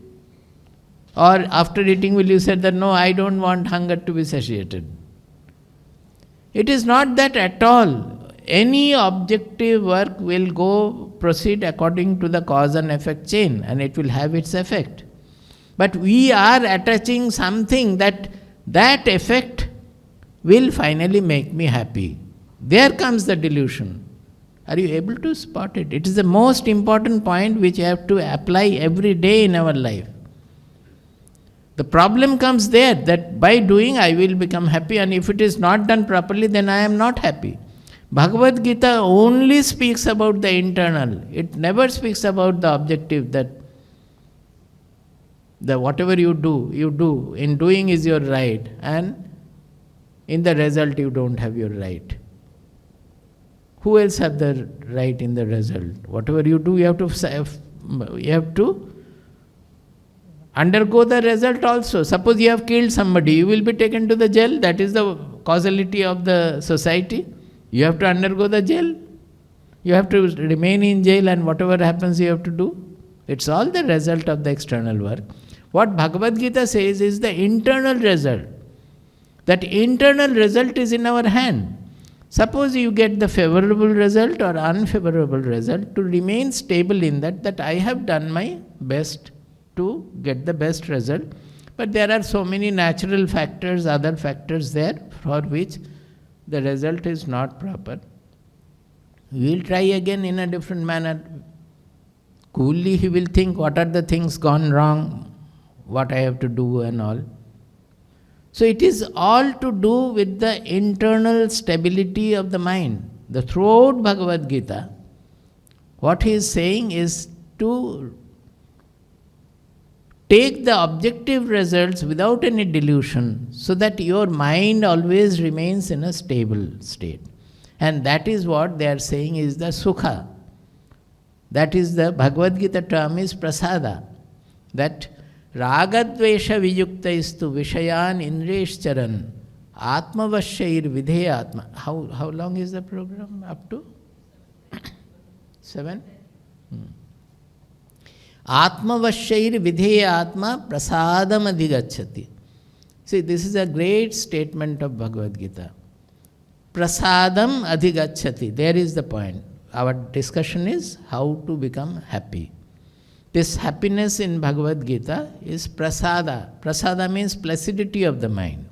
Or after eating, will you say that, no, I don't want hunger to be satiated? It is not that at all. Any objective work will proceed according to the cause and effect chain, and it will have its effect. But we are attaching something that effect will finally make me happy. There comes the delusion. Are you able to spot it? It is the most important point which you have to apply every day in our life. The problem comes there, that by doing I will become happy, and if it is not done properly, then I am not happy. Bhagavad Gita only speaks about the internal. It never speaks about the objective, that the whatever you do. In doing is your right, and in the result you don't have your right. Who else have the right in the result? Whatever you do, you have to undergo the result also. Suppose you have killed somebody, you will be taken to the jail. That is the causality of the society. You have to undergo the jail. You have to remain in jail, and whatever happens you have to do. It's all the result of the external work. What Bhagavad Gita says is the internal result. That internal result is in our hand. Suppose you get the favorable result or unfavorable result, to remain stable in that I have done my best to get the best result. But there are so many natural factors, other factors there, for which the result is not proper. We will try again in a different manner. Coolly he will think, what are the things gone wrong, what I have to do and all. So it is all to do with the internal stability of the mind. Throughout Bhagavad Gita, what he is saying is to take the objective results without any delusion, so that your mind always remains in a stable state. And that is what they are saying is the sukha. That is the Bhagavad Gita term is prasada. That ragadvesha viyuktaistu vishayan indreshcharan atmavashair vidheyatma. How long is the program? Up to 7? Atmavashair vidheyatma prasadam adhigacchati. See, this is a great statement of Bhagavad Gita. Prasadam adhigacchati. There is the point. Our discussion is how to become happy. This happiness in Bhagavad Gita is prasada. Prasada means placidity of the mind.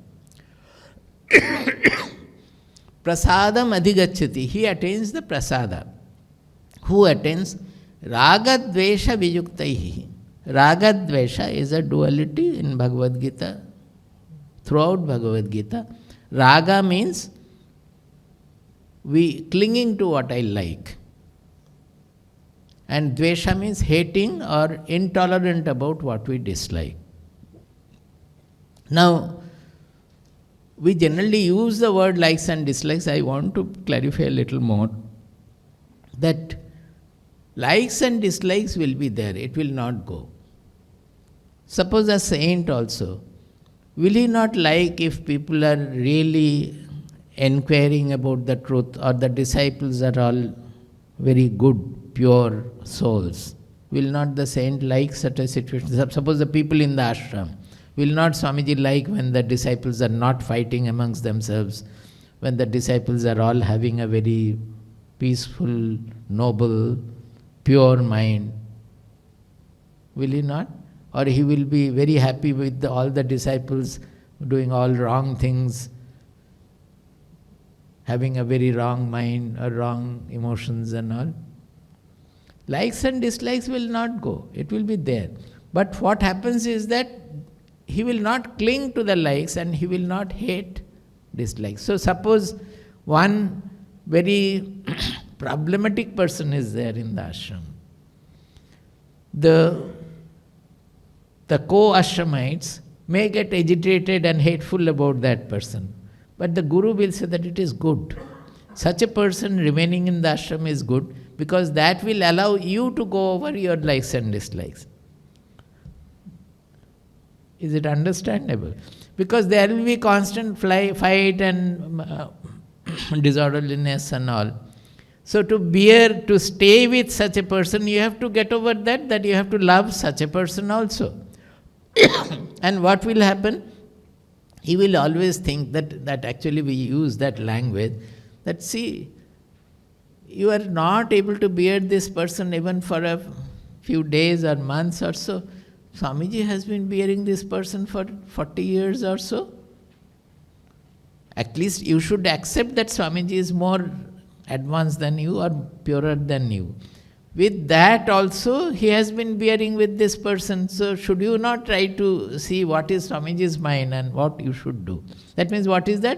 Prasadam adhigacchati. He attains the prasada. Who attains? Ragadvesha viyuktaihi. Ragadvesha is a duality in Bhagavad Gita. Throughout Bhagavad Gita, raga means we clinging to what I like, and dvesha means hating or intolerant about what we dislike. Now, we generally use the word likes and dislikes. I want to clarify a little more that likes and dislikes will be there. It will not go. Suppose a saint also, will he not like if people are really inquiring about the truth, or the disciples are all very good, pure souls? Will not the saint like such a situation? Suppose the people in the ashram, will not Swamiji like when the disciples are not fighting amongst themselves, when the disciples are all having a very peaceful, noble, pure mind? Will he not? Or he will be very happy with all the disciples doing all wrong things, having a very wrong mind or wrong emotions and all? Likes and dislikes will not go. It will be there. But what happens is that he will not cling to the likes and he will not hate dislikes. So suppose one very problematic person is there in the ashram. The co-ashramites may get agitated and hateful about that person. But the Guru will say that it is good. Such a person remaining in the ashram is good, because that will allow you to go over your likes and dislikes. Is it understandable? Because there will be constant fight and disorderliness and all. So to stay with such a person, you have to get over that you have to love such a person also. And what will happen? He will always think that actually we use that language, that see, you are not able to bear this person even for a few days or months or so. Swamiji has been bearing this person for 40 years or so. At least you should accept that Swamiji is more advanced than you or purer than you. With that also, he has been bearing with this person. So should you not try to see what is Swamiji's mind and what you should do? That means what is that?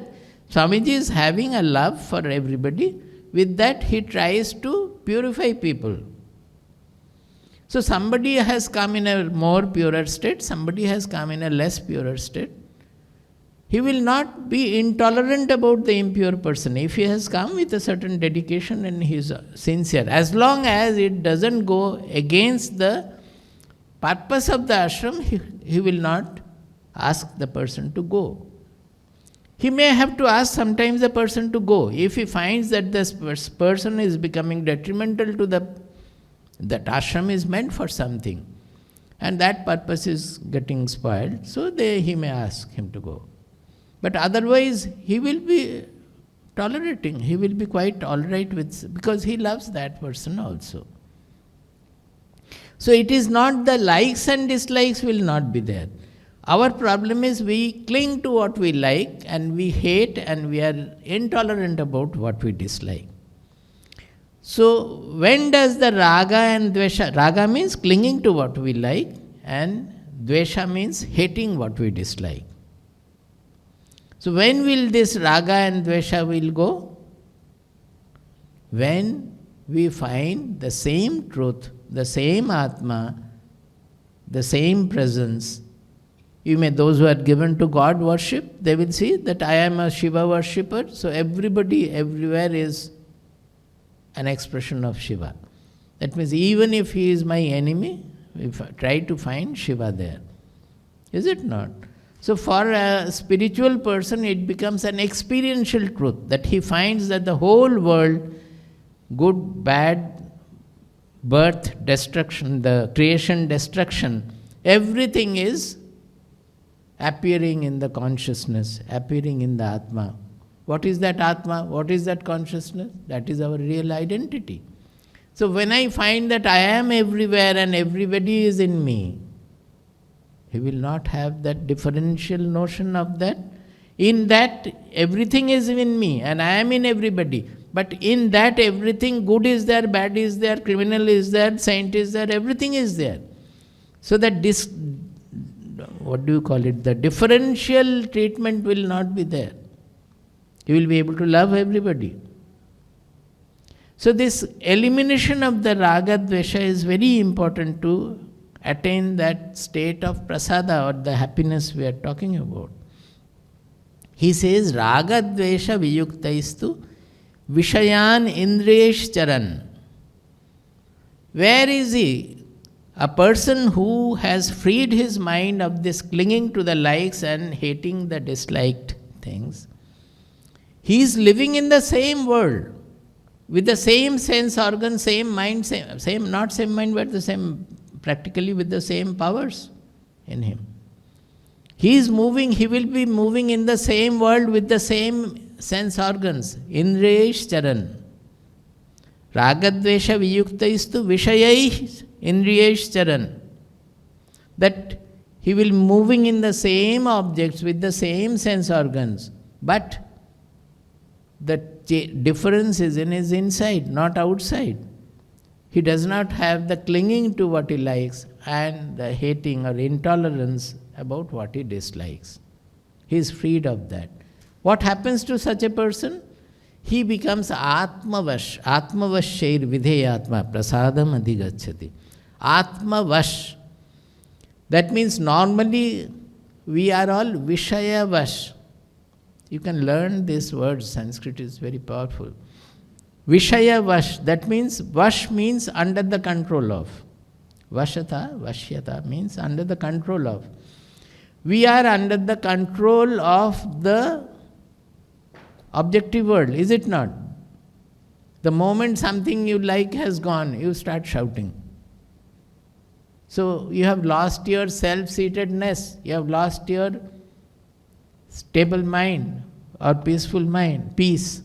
Swamiji is having a love for everybody, with that he tries to purify people. So somebody has come in a more purer state, somebody has come in a less purer state. He will not be intolerant about the impure person if he has come with a certain dedication and he is sincere. As long as it doesn't go against the purpose of the ashram, he will not ask the person to go. He may have to ask sometimes the person to go. If he finds that this person is becoming detrimental to that ashram is meant for something, and that purpose is getting spoiled, so he may ask him to go. But otherwise, he will be tolerating. He will be quite all right with, because he loves that person also. So it is not the likes and dislikes will not be there. Our problem is we cling to what we like and we hate and we are intolerant about what we dislike. So when does the raga and dvesha, raga means clinging to what we like and dvesha means hating what we dislike. So when will this raga and dvesha will go? When we find the same truth, the same Atma, the same presence. Those who are given to God worship, they will see that I am a Shiva worshipper, so everybody everywhere is an expression of Shiva. That means even if he is my enemy, if I try to find Shiva there. Is it not? So for a spiritual person, it becomes an experiential truth that he finds that the whole world, good, bad, birth, destruction, the creation, destruction, everything is appearing in the consciousness, appearing in the Atma. What is that Atma? What is that consciousness? That is our real identity. So when I find that I am everywhere and everybody is in me, he will not have that differential notion of that. In that, everything is in me and I am in everybody. But in that everything, good is there, bad is there, criminal is there, saint is there, everything is there. So that the differential treatment will not be there. You will be able to love everybody. So this elimination of the raga dvesha is very important to attain that state of prasada or the happiness we are talking about. He says, raga dvesha viyuktaistu vishayan indriyesh charan. Where is he? A person who has freed his mind of this clinging to the likes and hating the disliked things. He is living in the same world, with the same sense organ, same mind, not same mind, but the same, practically with the same powers in him. He is moving, he will be moving in the same world with the same sense organs. Indriyesh charan. Ragadvesha viyuktaistu vishayai indriyesh charan. That he will be moving in the same objects with the same sense organs. But the difference is in his inside, not outside. He does not have the clinging to what he likes and the hating or intolerance about what he dislikes. He is freed of that. What happens to such a person? He becomes Atmavash. Atmavashair vidheyatma prasadam adhigacchati. Atmavash. That means normally we are all Vishayavash. You can learn this word. Sanskrit is very powerful. Vishaya Vash, that means Vash means under the control of. Vashata, Vashyata means under the control of. We are under the control of the objective world, is it not? The moment something you like has gone, you start shouting. So you have lost your self-seatedness, you have lost your stable mind or peaceful mind, peace.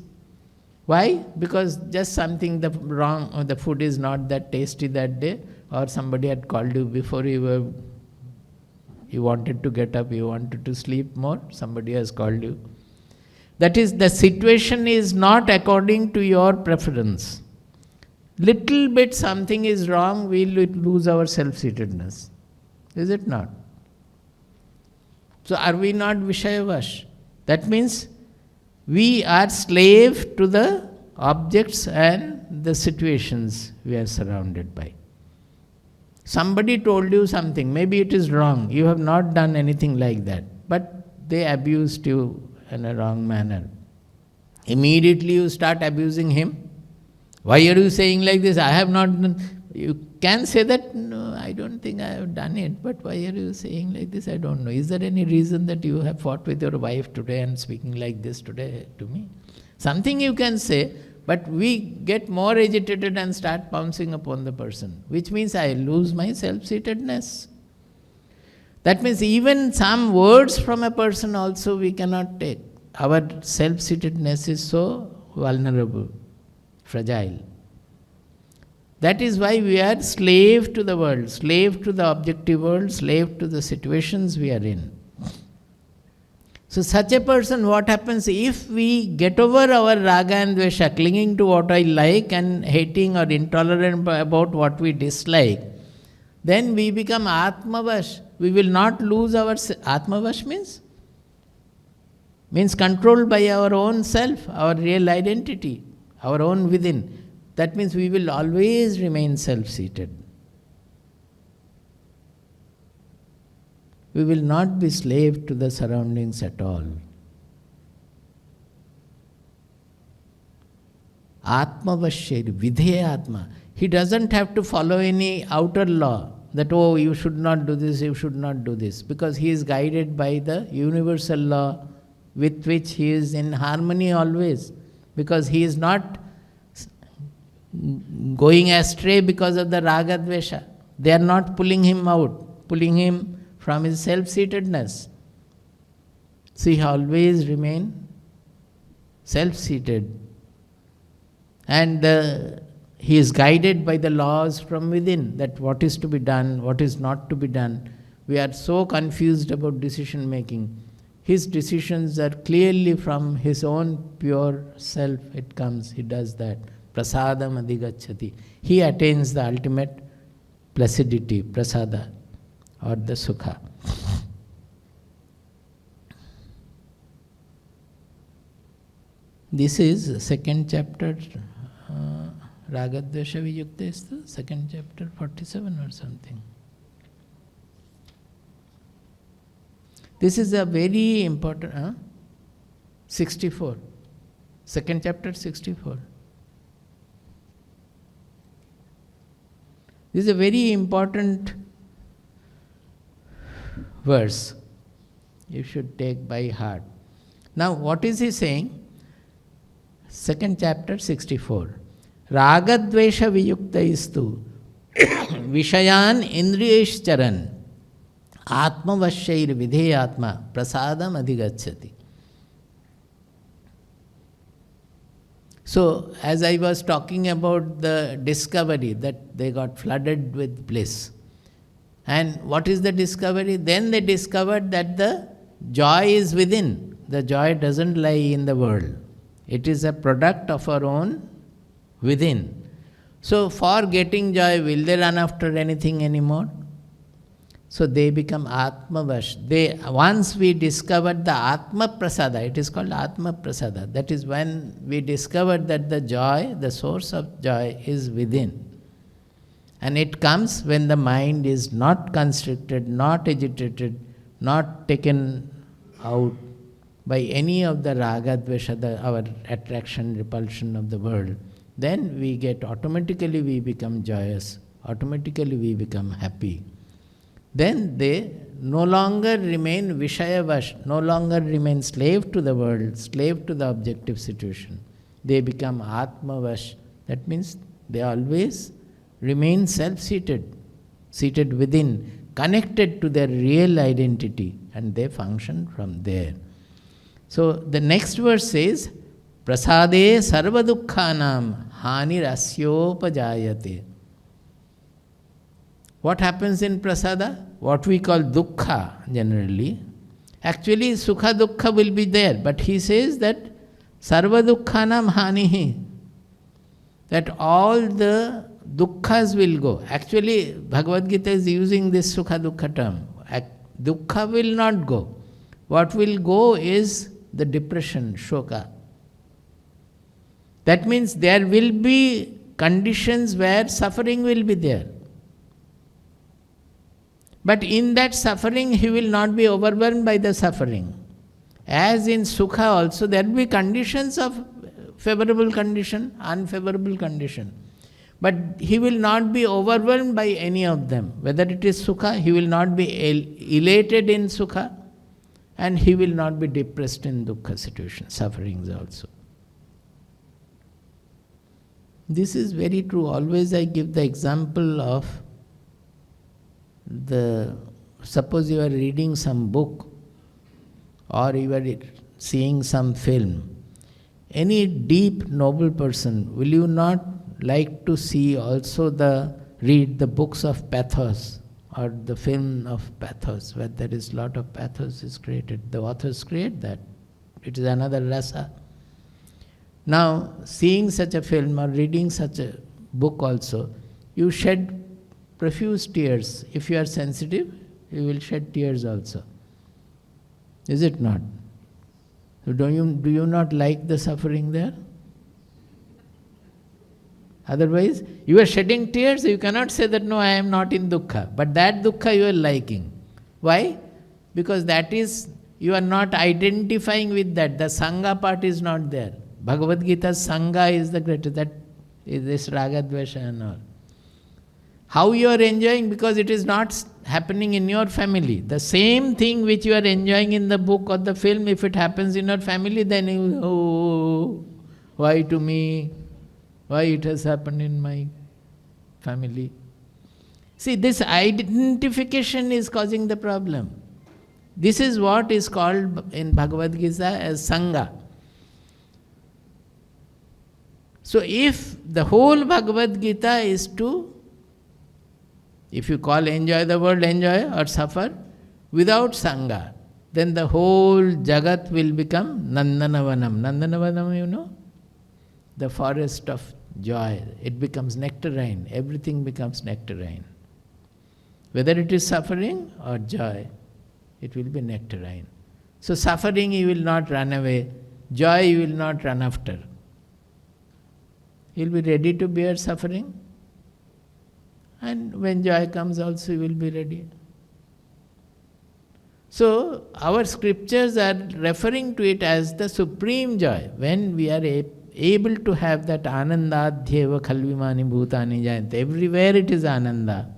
Why? Because just something wrong, or the food is not that tasty that day, or somebody had called you before you wanted to get up, you wanted to sleep more, somebody has called you. That is, the situation is not according to your preference. Little bit something is wrong, we will lose our self-seatedness. Is it not? So are we not Vishayavash? That means we are slave to the objects and the situations we are surrounded by. Somebody told you something, maybe it is wrong, you have not done anything like that, but they abused you in a wrong manner. Immediately you start abusing him. Why are you saying like this? I have not done. You can say that, no, I don't think I have done it, but why are you saying like this? I don't know. Is there any reason that you have fought with your wife today and speaking like this today to me? Something you can say, but we get more agitated and start pouncing upon the person, which means I lose my self-seatedness. That means even some words from a person also we cannot take. Our self-seatedness is so vulnerable, fragile. That is why we are slave to the world, slave to the objective world, slave to the situations we are in. So such a person, what happens if we get over our raga and dvesha, clinging to what I like and hating or intolerant about what we dislike, then we become atmavash. We will not lose our atmavash means controlled by our own self, our real identity, our own within. That means we will always remain self-seated. We will not be slave to the surroundings at all. Atmavashyar, vidheya atma. He doesn't have to follow any outer law that, oh, you should not do this, you should not do this, because he is guided by the universal law with which he is in harmony always, because he is not going astray because of the raga dvesha. They are not pulling him out, pulling him from his self-seatedness. So he always remain self-seated. And he is guided by the laws from within, that what is to be done, what is not to be done. We are so confused about decision making. His decisions are clearly from his own pure self. It comes, he does that. Prasadam adhigacchati. He attains the ultimate placidity, prasada, or the sukha. This is second chapter, Ragadvesha Viyukta is the second chapter, 47 or something. This is a very important, 64. Second chapter, 64. This is a very important verse. You should take by heart. Now, what is he saying? Second chapter, 64. Ragadvesha viyukta istu vishayan indriyeshcharan atmavasyair vidheyatma prasadam adhigacchati. So, as I was talking about the discovery that they got flooded with bliss. And what is the discovery? Then they discovered that the joy is within. The joy doesn't lie in the world. It is a product of our own within. So, for getting joy, will they run after anything anymore? So they become Atmavash. Once we discovered the Atma Prasada, it is called Atma Prasada. That is when we discovered that the joy, the source of joy is within. And it comes when the mind is not constricted, not agitated, not taken out by any of the raga, dvesha, our attraction, repulsion of the world. Then we automatically we become joyous, automatically we become happy. Then they no longer remain Vishayavash, no longer remain slave to the world, slave to the objective situation. They become Atmavash. That means they always remain self-seated, seated within, connected to their real identity, and they function from there. So the next verse says, Prasade sarva dukkhanam hanir asyopajayate. What happens in prasada? What we call dukkha generally. Actually, sukha dukkha will be there, but he says that sarva dukkhanam hanihi, that all the dukkhas will go. Actually, Bhagavad Gita is using this sukha dukkha term. Dukkha will not go. What will go is the depression, shoka. That means there will be conditions where suffering will be there. But in that suffering, he will not be overwhelmed by the suffering. As in Sukha also, there will be conditions of favorable condition, unfavorable condition. But he will not be overwhelmed by any of them. Whether it is Sukha, he will not be elated in Sukha, and he will not be depressed in Dukkha situation, sufferings also. This is very true. Always I give the example of suppose you are reading some book or you are seeing some film. Any deep, noble person, will you not like to see also read the books of pathos or the film of pathos, where there is lot of pathos is created? The authors create that. It is another rasa. Now, seeing such a film or reading such a book also, you shed profuse tears. If you are sensitive, you will shed tears also. Is it not? Do you not like the suffering there? Otherwise, you are shedding tears, you cannot say that no, I am not in dukkha. But that dukkha you are liking. Why? Because that is, you are not identifying with that. The Sangha part is not there. Bhagavad Gita's Sangha is the greatest. That is this Raga, Dvesha and all. How you are enjoying? Because it is not happening in your family. The same thing which you are enjoying in the book or the film, if it happens in your family, then you, oh, why to me? Why it has happened in my family? See, this identification is causing the problem. This is what is called in Bhagavad Gita as Sangha. So if the whole Bhagavad Gita is to, if you call enjoy the world, enjoy or suffer, without Sangha, then the whole Jagat will become Nandanavanam. Nandanavanam, you know? The forest of joy. It becomes nectarine. Everything becomes nectarine. Whether it is suffering or joy, it will be nectarine. So suffering you will not run away. Joy you will not run after. You will be ready to bear suffering. And when joy comes also you will be ready. So our scriptures are referring to it as the supreme joy. When we are able to have that anandadhyeva khalvimani bhutani jayante. Everywhere it is ananda.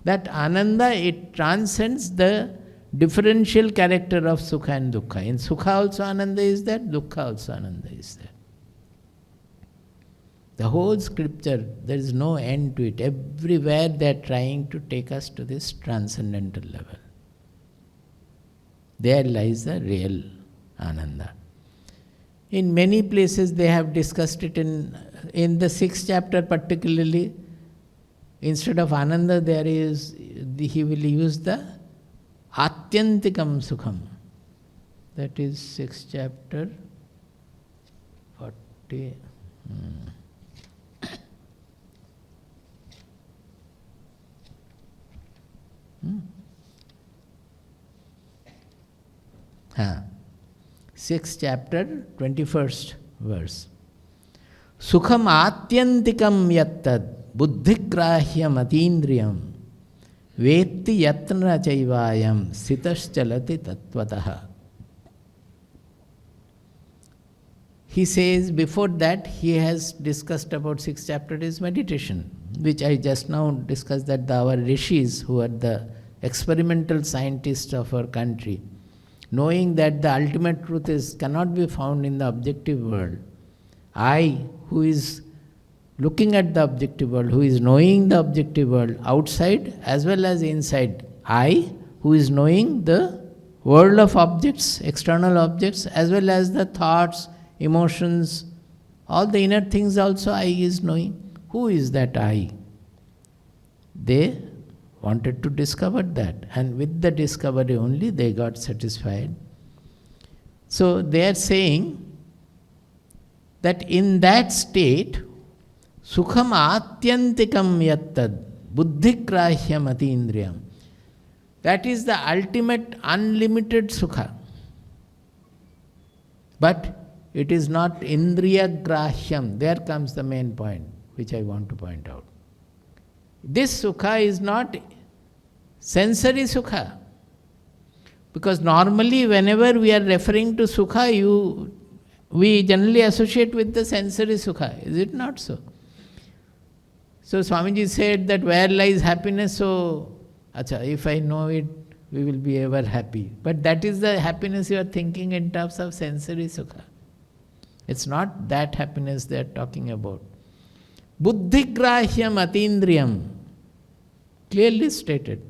That ananda, it transcends the differential character of sukha and dukkha. In sukha also ananda is there, dukkha also ananda is there. The whole scripture, there is no end to it. Everywhere they are trying to take us to this transcendental level. There lies the real ananda. In many places they have discussed it in the 6th chapter particularly. Instead of ananda there is, he will use the atyantikam sukham. That is 6th chapter 40. हाँ 6th chapter 21st verse. Sukham atyantikam yattad buddhigrahyam atindriyam vetti yatna chaivayam sitaschalati tattvataha. He says before that he has discussed about 6th chapter is meditation, which I just now discussed, that our rishis who are the experimental scientists of our country, knowing that the ultimate truth cannot be found in the objective world. I, who is looking at the objective world, who is knowing the objective world outside as well as inside. I, who is knowing the world of objects, external objects, as well as the thoughts, emotions, all the inner things also I is knowing. Who is that I? They wanted to discover that, and with the discovery only they got satisfied. So they are saying that in that state, sukham atyantikam yattad buddhigrahyam atindriyam, that is the ultimate unlimited sukha. But It is not indriya grahyam. There comes the main point, which I want to point out. This sukha is not sensory sukha. Because normally whenever we are referring to sukha, we generally associate with the sensory sukha. Is it not so? So Swamiji said that where lies happiness, so if I know it, we will be ever happy. But that is the happiness you are thinking in terms of sensory sukha. It's not that happiness they are talking about. Buddhigrahyam atindriyam. Clearly stated.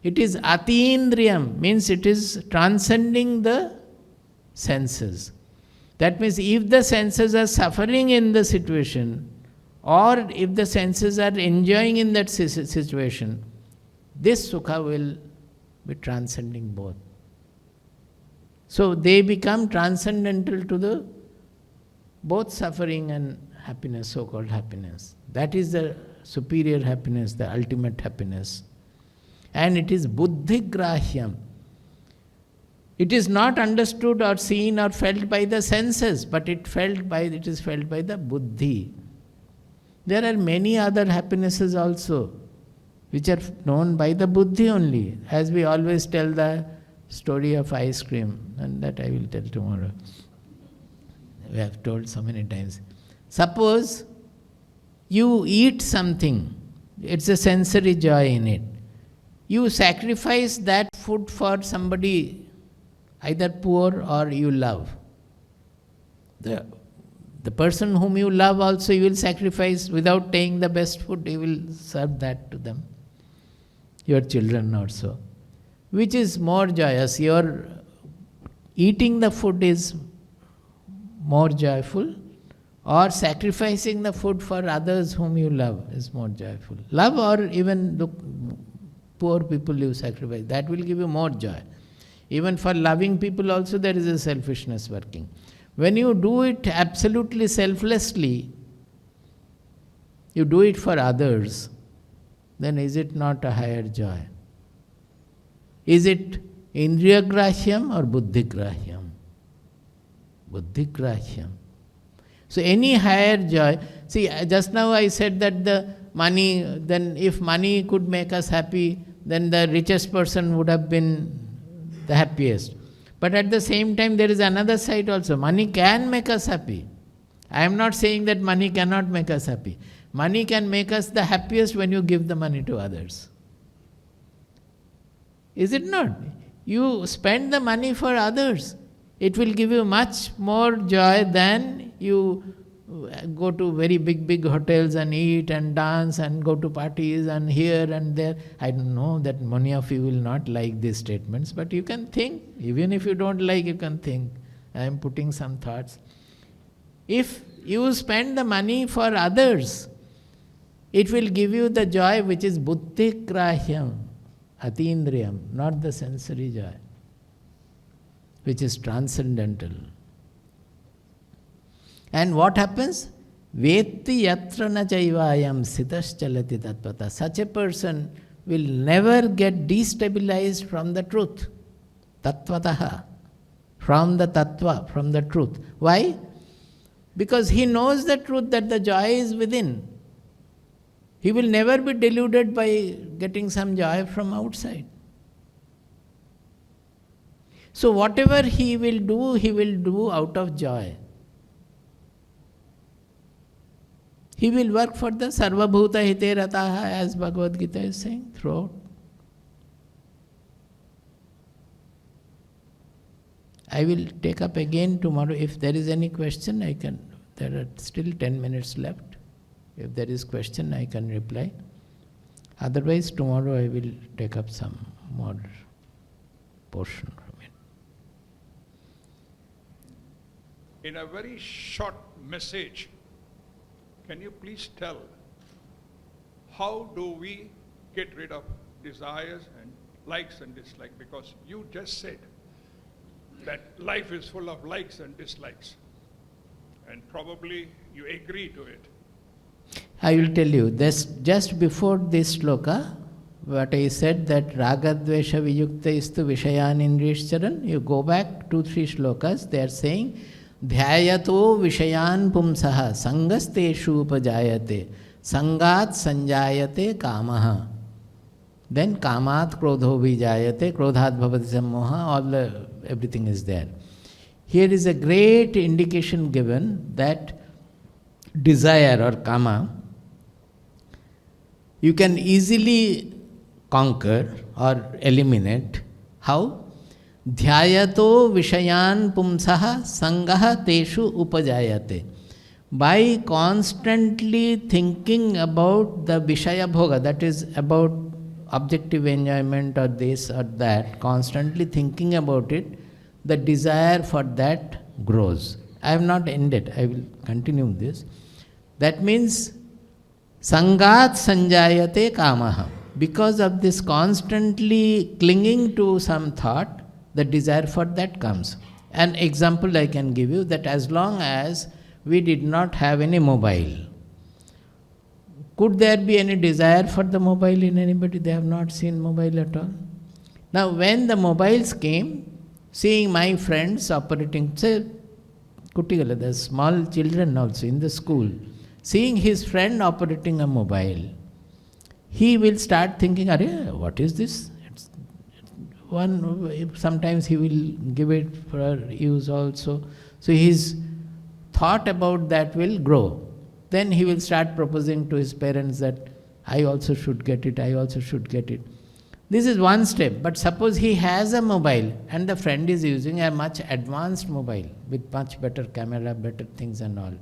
It is atindriyam, means it is transcending the senses. That means if the senses are suffering in the situation, or if the senses are enjoying in that situation, this sukha will be transcending both. So they become transcendental to the both suffering and happiness, so-called happiness. That is the superior happiness, the ultimate happiness. And it is buddhigrahyam. It is not understood or seen or felt by the senses, but it is felt by the buddhi. There are many other happinesses also, which are known by the buddhi only. As we always tell the story of ice cream, and that I will tell tomorrow. We have told so many times. Suppose you eat something, it's a sensory joy in it. You sacrifice that food for somebody, either poor or you love. The person whom you love also you will sacrifice without taking the best food, you will serve that to them. Your children also. Which is more joyous? Your eating the food is more joyful, or sacrificing the food for others whom you love is more joyful. Love or even the poor people you sacrifice, that will give you more joy. Even for loving people also there is a selfishness working. When you do it absolutely selflessly, you do it for others, then is it not a higher joy? Is it indriyagrahyam or buddhigrahyam? Buddhigrahyam. So any higher joy, see just now I said that the money, then if money could make us happy, then the richest person would have been the happiest. But at the same time there is another side also. Money can make us happy. I am not saying that money cannot make us happy. Money can make us the happiest when you give the money to others. Is it not? You spend the money for others. It will give you much more joy than you go to very big hotels and eat and dance and go to parties and here and there. I know that many of you will not like these statements, but you can think. Even if you don't like, you can think. I am putting some thoughts. If you spend the money for others, it will give you the joy which is buddhigrahyam, atindriyam, not the sensory joy, which is transcendental. And what happens? Vetti yatra na chaivayam sitas chalati tattvata. Such a person will never get destabilized from the truth. Tattvataha. From the tattva, from the truth. Why? Because he knows the truth that the joy is within. He will never be deluded by getting some joy from outside. So whatever he will do out of joy. He will work for the sarvabhuta hite rataha, as Bhagavad Gita is saying throughout. I will take up again tomorrow. If there is any question, there are still 10 minutes left. If there is question, I can reply. Otherwise, tomorrow I will take up some more portion from it.
In a very short message, can you please tell how do we get rid of desires and likes and dislikes? Because you just said that life is full of likes and dislikes, and probably you agree to it.
I will tell you, this, just before this sloka, what I said that ragadvesha viyukta istu vishayan indrishcharan, you go back 2-3 shlokas, they are saying Dhyayato vishayan pumsaha sangasteshu upajayate sangat sanjayate kamaha. Then kamat krodho vijayate krodhat bhavati sammoha, everything is there. Here is a great indication given that desire or kama you can easily conquer or eliminate. How? Dhyayato vishayan pumsaha sangaha teshu upajayate. By constantly thinking about the Vishaya Bhoga, that is about objective enjoyment or this or that, constantly thinking about it, the desire for that grows. I have not ended, I will continue this. That means Sangat Sanjayate Kamaha. Because of this constantly clinging to some thought, the desire for that comes. An example I can give you, that as long as we did not have any mobile, could there be any desire for the mobile in anybody? They have not seen mobile at all. Now when the mobiles came, seeing my friends operating, say, Kuttigala, the small children also in the school, seeing his friend operating a mobile, he will start thinking, Arey, what is this? Sometimes he will give it for use also. So his thought about that will grow. Then he will start proposing to his parents that I also should get it, I also should get it. This is one step. But suppose he has a mobile and the friend is using a much advanced mobile with much better camera, better things and all.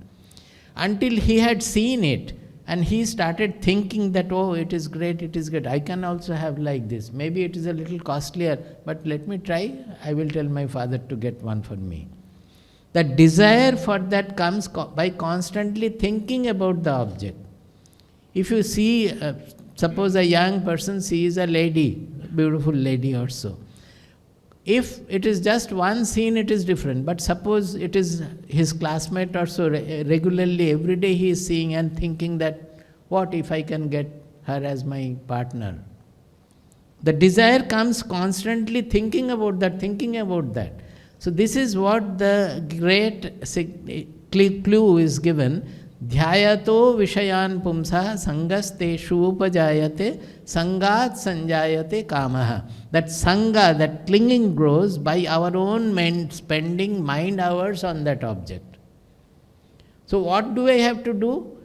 Until he had seen it and he started thinking that, oh, it is great, I can also have like this. Maybe it is a little costlier, but let me try. I will tell my father to get one for me. The desire for that comes by constantly thinking about the object. If you see, suppose a young person sees a lady, beautiful lady or so. If it is just one scene, it is different. But suppose it is his classmate or so, regularly, every day he is seeing and thinking that, what if I can get her as my partner? The desire comes constantly thinking about that. So this is what the great clue is given. Dhyayato vishayan pumsa sangasteshu upajayate sangat sanjayate kamaha. That sanga, that clinging grows by our own spending mind hours on that object. So what do I have to do?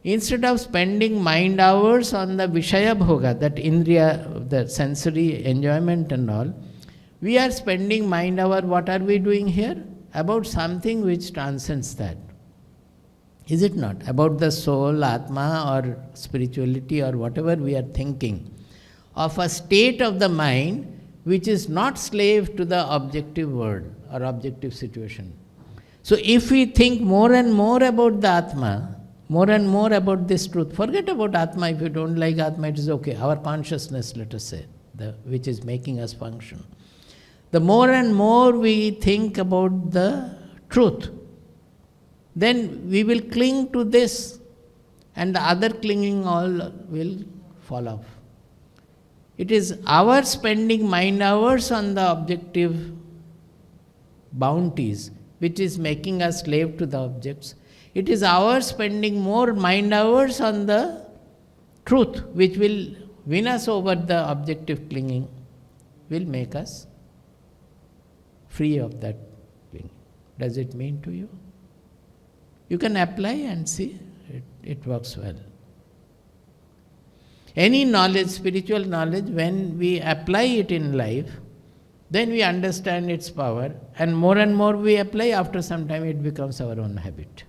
Instead of spending mind hours on the Vishaya Bhoga, that Indriya, the sensory enjoyment and all, we are spending mind hour, what are we doing here? About something which transcends that. Is it not? About the soul, Atma or spirituality or whatever we are thinking. Of a state of the mind which is not slave to the objective world or objective situation. So if we think more and more about the Atma, more and more about this truth, forget about Atma. If you don't like Atma, it is okay. Our consciousness, let us say, which is making us function. The more and more we think about the truth, then we will cling to this and the other clinging all will fall off. It is our spending mind hours on the objective bounties which is making us slave to the objects. It is our spending more mind hours on the truth which will win us over the objective clinging, will make us free of that clinging. Does it mean to you? You can apply and see, it works well. Any knowledge, spiritual knowledge, when we apply it in life, then we understand its power, and more we apply, after some time it becomes our own habit.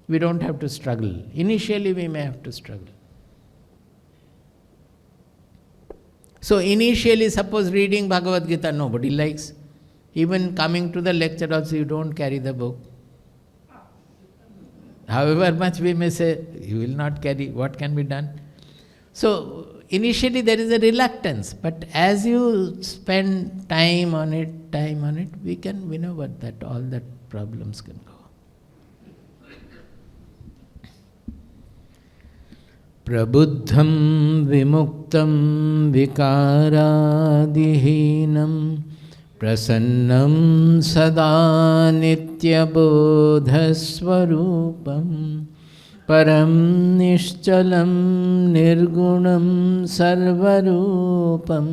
We don't have to struggle. Initially we may have to struggle. So initially, suppose reading Bhagavad Gita nobody likes. Even coming to the lecture also you don't carry the book. However much we may say, you will not carry, what can be done? So initially there is a reluctance, but as you spend time on it, we can win over that, all that problems can go. Prabuddham vimuktam vikārādihinam Prasannam sada nityabodhasvarupam param nishchalam nirgunam sarvarupam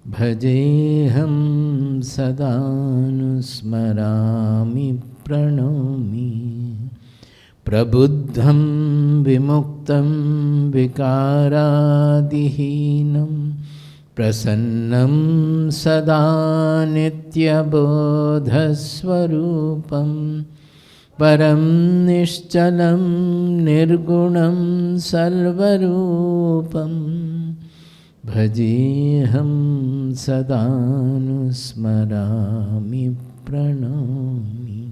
bhajeham sadanusmarami pranomi prabuddham vimuktam vikaradihinam prasannam sada nityabodhasvarupam param nishchalam nirgunam sarvarupam bhajeham sadanusmarami pranomi.